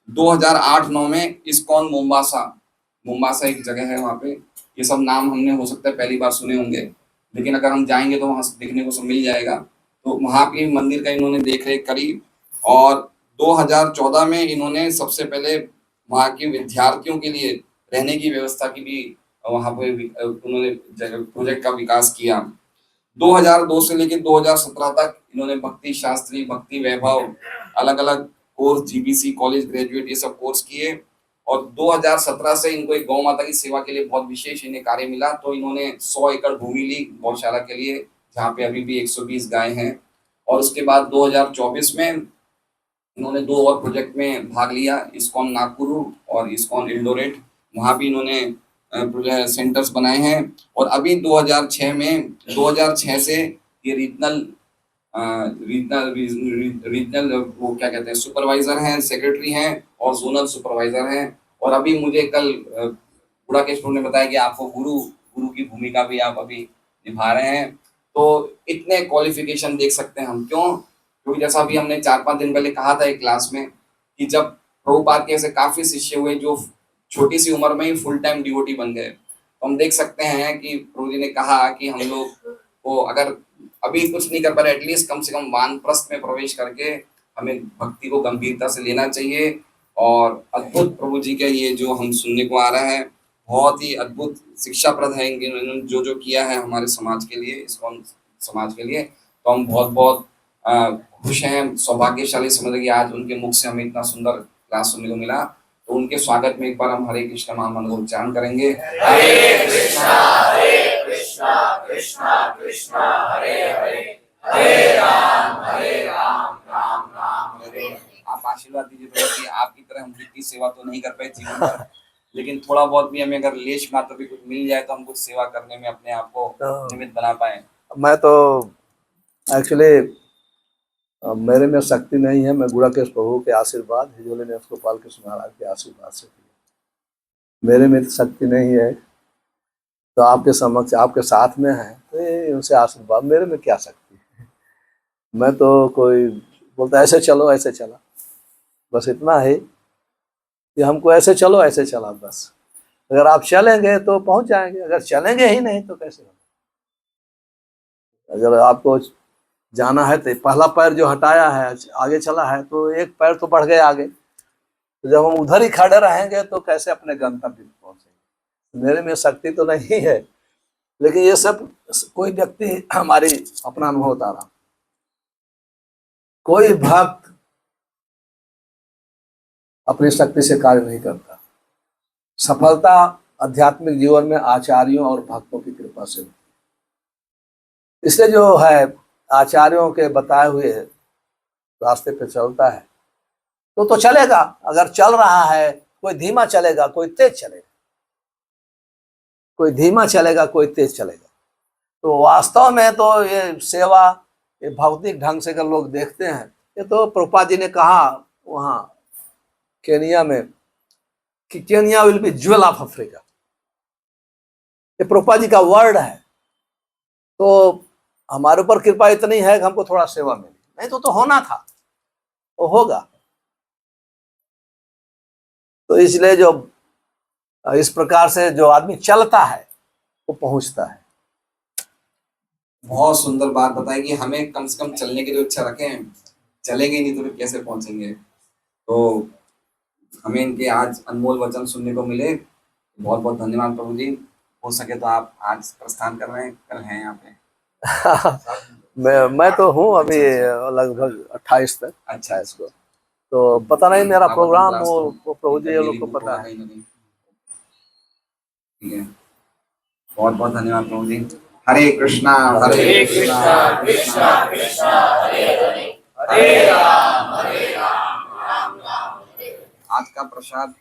2008-9 में इस्कॉन मोम्बासा एक जगह है, वहाँ पे ये सब नाम हमने हो सकता है पहली बार सुने होंगे, लेकिन अगर हम जाएंगे तो वहाँ देखने को सब मिल जाएगा। तो वहाँ के मंदिर का इन्होंने देखरेख करी। और 2014 में इन्होंने सबसे पहले वहाँ के विद्यार्थियों के लिए रहने की व्यवस्था की भी वहाँ पे उन्होंने प्रोजेक्ट का विकास किया। 2002 से लेकर 2017 तक इन्होंने भक्ति शास्त्री, भक्ति वैभव, अलग अलग कोर्स, जीबीसी कॉलेज ग्रेजुएट, ये सब कोर्स किए। और 2017 से इनको एक गौ माता की सेवा के लिए बहुत विशेष इन्हें कार्य मिला। तो इन्होंने 100 एकड़ भूमि ली गौशाला के लिए, जहाँ पे अभी भी 120 गाय हैं। और उसके बाद 2024 में इन्होंने 2 और प्रोजेक्ट में भाग लिया, इस्कॉन नागपुर और इस्कॉन एल्डोरेट। वहाँ भी इन्होंने सेंटर्स बनाए हैं। और अभी 2006 से ये रीजनल वो क्या कहते हैं, सुपरवाइजर हैं, सेक्रेटरी हैं और जोनल सुपरवाइजर हैं। और अभी मुझे कल बुढ़ा केशपुर ने बताया कि आपको गुरु की भूमिका भी आप अभी निभा रहे हैं। तो इतने क्वालिफिकेशन देख सकते हैं हम। क्योंकि जैसा अभी हमने 4-5 दिन पहले कहा था एक क्लास में कि जब प्रभुपाद के ऐसे काफी शिष्य हुए जो छोटी सी उम्र में ही फुल टाइम डिवोटी बन गए, तो हम देख सकते हैं कि प्रभु जी ने कहा कि हम लोग को अगर अभी कुछ नहीं कर पा रहे, एटलीस्ट कम से कम वानप्रस्थ में प्रवेश करके हमें भक्ति को गंभीरता से लेना चाहिए। और अद्भुत प्रभु जी का ये जो हम सुनने को आ रहा है, बहुत ही अद्भुत शिक्षाप्रद है। इन्होंने जो जो किया है हमारे समाज के लिए, इस्कॉन समाज के लिए, तो हम बहुत बहुत खुश हैं, सौभाग्यशाली समझ कि आज उनके मुख से हमें इतना सुंदर क्लास सुनने को मिला। तो उनके स्वागत में एक बार हम हरे कृष्ण महामंत्र को उच्चारण करेंगे। हरे कृष्णा कृष्णा कृष्णा हरे हरे, हरे राम राम राम हरे हरे। आप आशीर्वाद दीजिए प्रभु कि आपकी तरह हम जितनी सेवा तो नहीं कर पाए जीवन भर, लेकिन थोड़ा बहुत भी हमें अगर लेश मात्र भी कुछ मिल जाए तो हम कुछ सेवा करने में अपने आप को निमित्त बना पाए। मैं तो एक्चुअली मेरे में शक्ति नहीं है, मैं गुड़ाकेश प्रभु के आशीर्वाद, हिजोले ने उसको पाल कृष्ण महाराज के आशीर्वाद से किया। मेरे में तो शक्ति नहीं है, तो आपके समक्ष आपके साथ में है तो ये उनसे आशीर्वाद, मेरे में क्या शक्ति है। मैं तो कोई बोलता ऐसे चलो ऐसे चला, बस इतना है कि हमको ऐसे चलो ऐसे चला बस। अगर आप चलेंगे तो पहुंच जाएंगे, अगर चलेंगे ही नहीं तो कैसे होगा। अगर आपको जाना है तो पहला पैर जो हटाया है आगे चला है तो एक पैर तो बढ़ गए आगे, तो जब हम उधर ही खड़े रहेंगे तो कैसे अपने गंतव्य पर पहुंचेंगे। मेरे में शक्ति तो नहीं है, लेकिन ये सब कोई व्यक्ति हमारी अपना अनुभव बता रहा, कोई भक्त अपनी शक्ति से कार्य नहीं करता। सफलता आध्यात्मिक जीवन में आचार्यों और भक्तों की कृपा से होती है। इसलिए जो है आचार्यों के बताए हुए रास्ते पे चलता है तो चलेगा। अगर चल रहा है, कोई धीमा चलेगा कोई तेज चलेगा, कोई धीमा चलेगा कोई तेज चलेगा। तो वास्तव में तो ये सेवा, ये भौतिक ढंग से अगर लोग देखते हैं, ये तो प्रभुपाद जी ने कहा वहाँ केनिया में कि Kenya will be jewel of Africa, ये प्रभुपाद जी का वर्ड है। तो हमारे ऊपर कृपा इतनी है कि हमको थोड़ा सेवा मिली, नहीं तो होना था, वो होगा। तो इसलिए जो इस प्रकार से जो आदमी चलता है वो पहुंचता है। बहुत सुंदर बात बताई कि हमें कम से कम चलने की जो इच्छा रखें, चलेंगे नहीं तो फिर कैसे पहुंचेंगे। तो हमें इनके आज अनमोल वचन सुनने को मिले, बहुत बहुत धन्यवाद प्रभु जी। हो सके तो आप आज प्रस्थान कर रहे हैं, कल हैं यहाँ पे? मैं तो हूँ अभी लगभग 28 तक। अच्छा इसको तो पता नहीं मेरा आप प्रोग्राम अपने वो प्रभु जी लोग को बुक पता होगा है। कहीं ना कहीं। ठीक है, बहुत बहुत धन्यवाद प्रभु जी। हरे कृष्णा कृष्णा कृष्णा हरे हरे, हरे राम राम राम हरे। आज का प्रसाद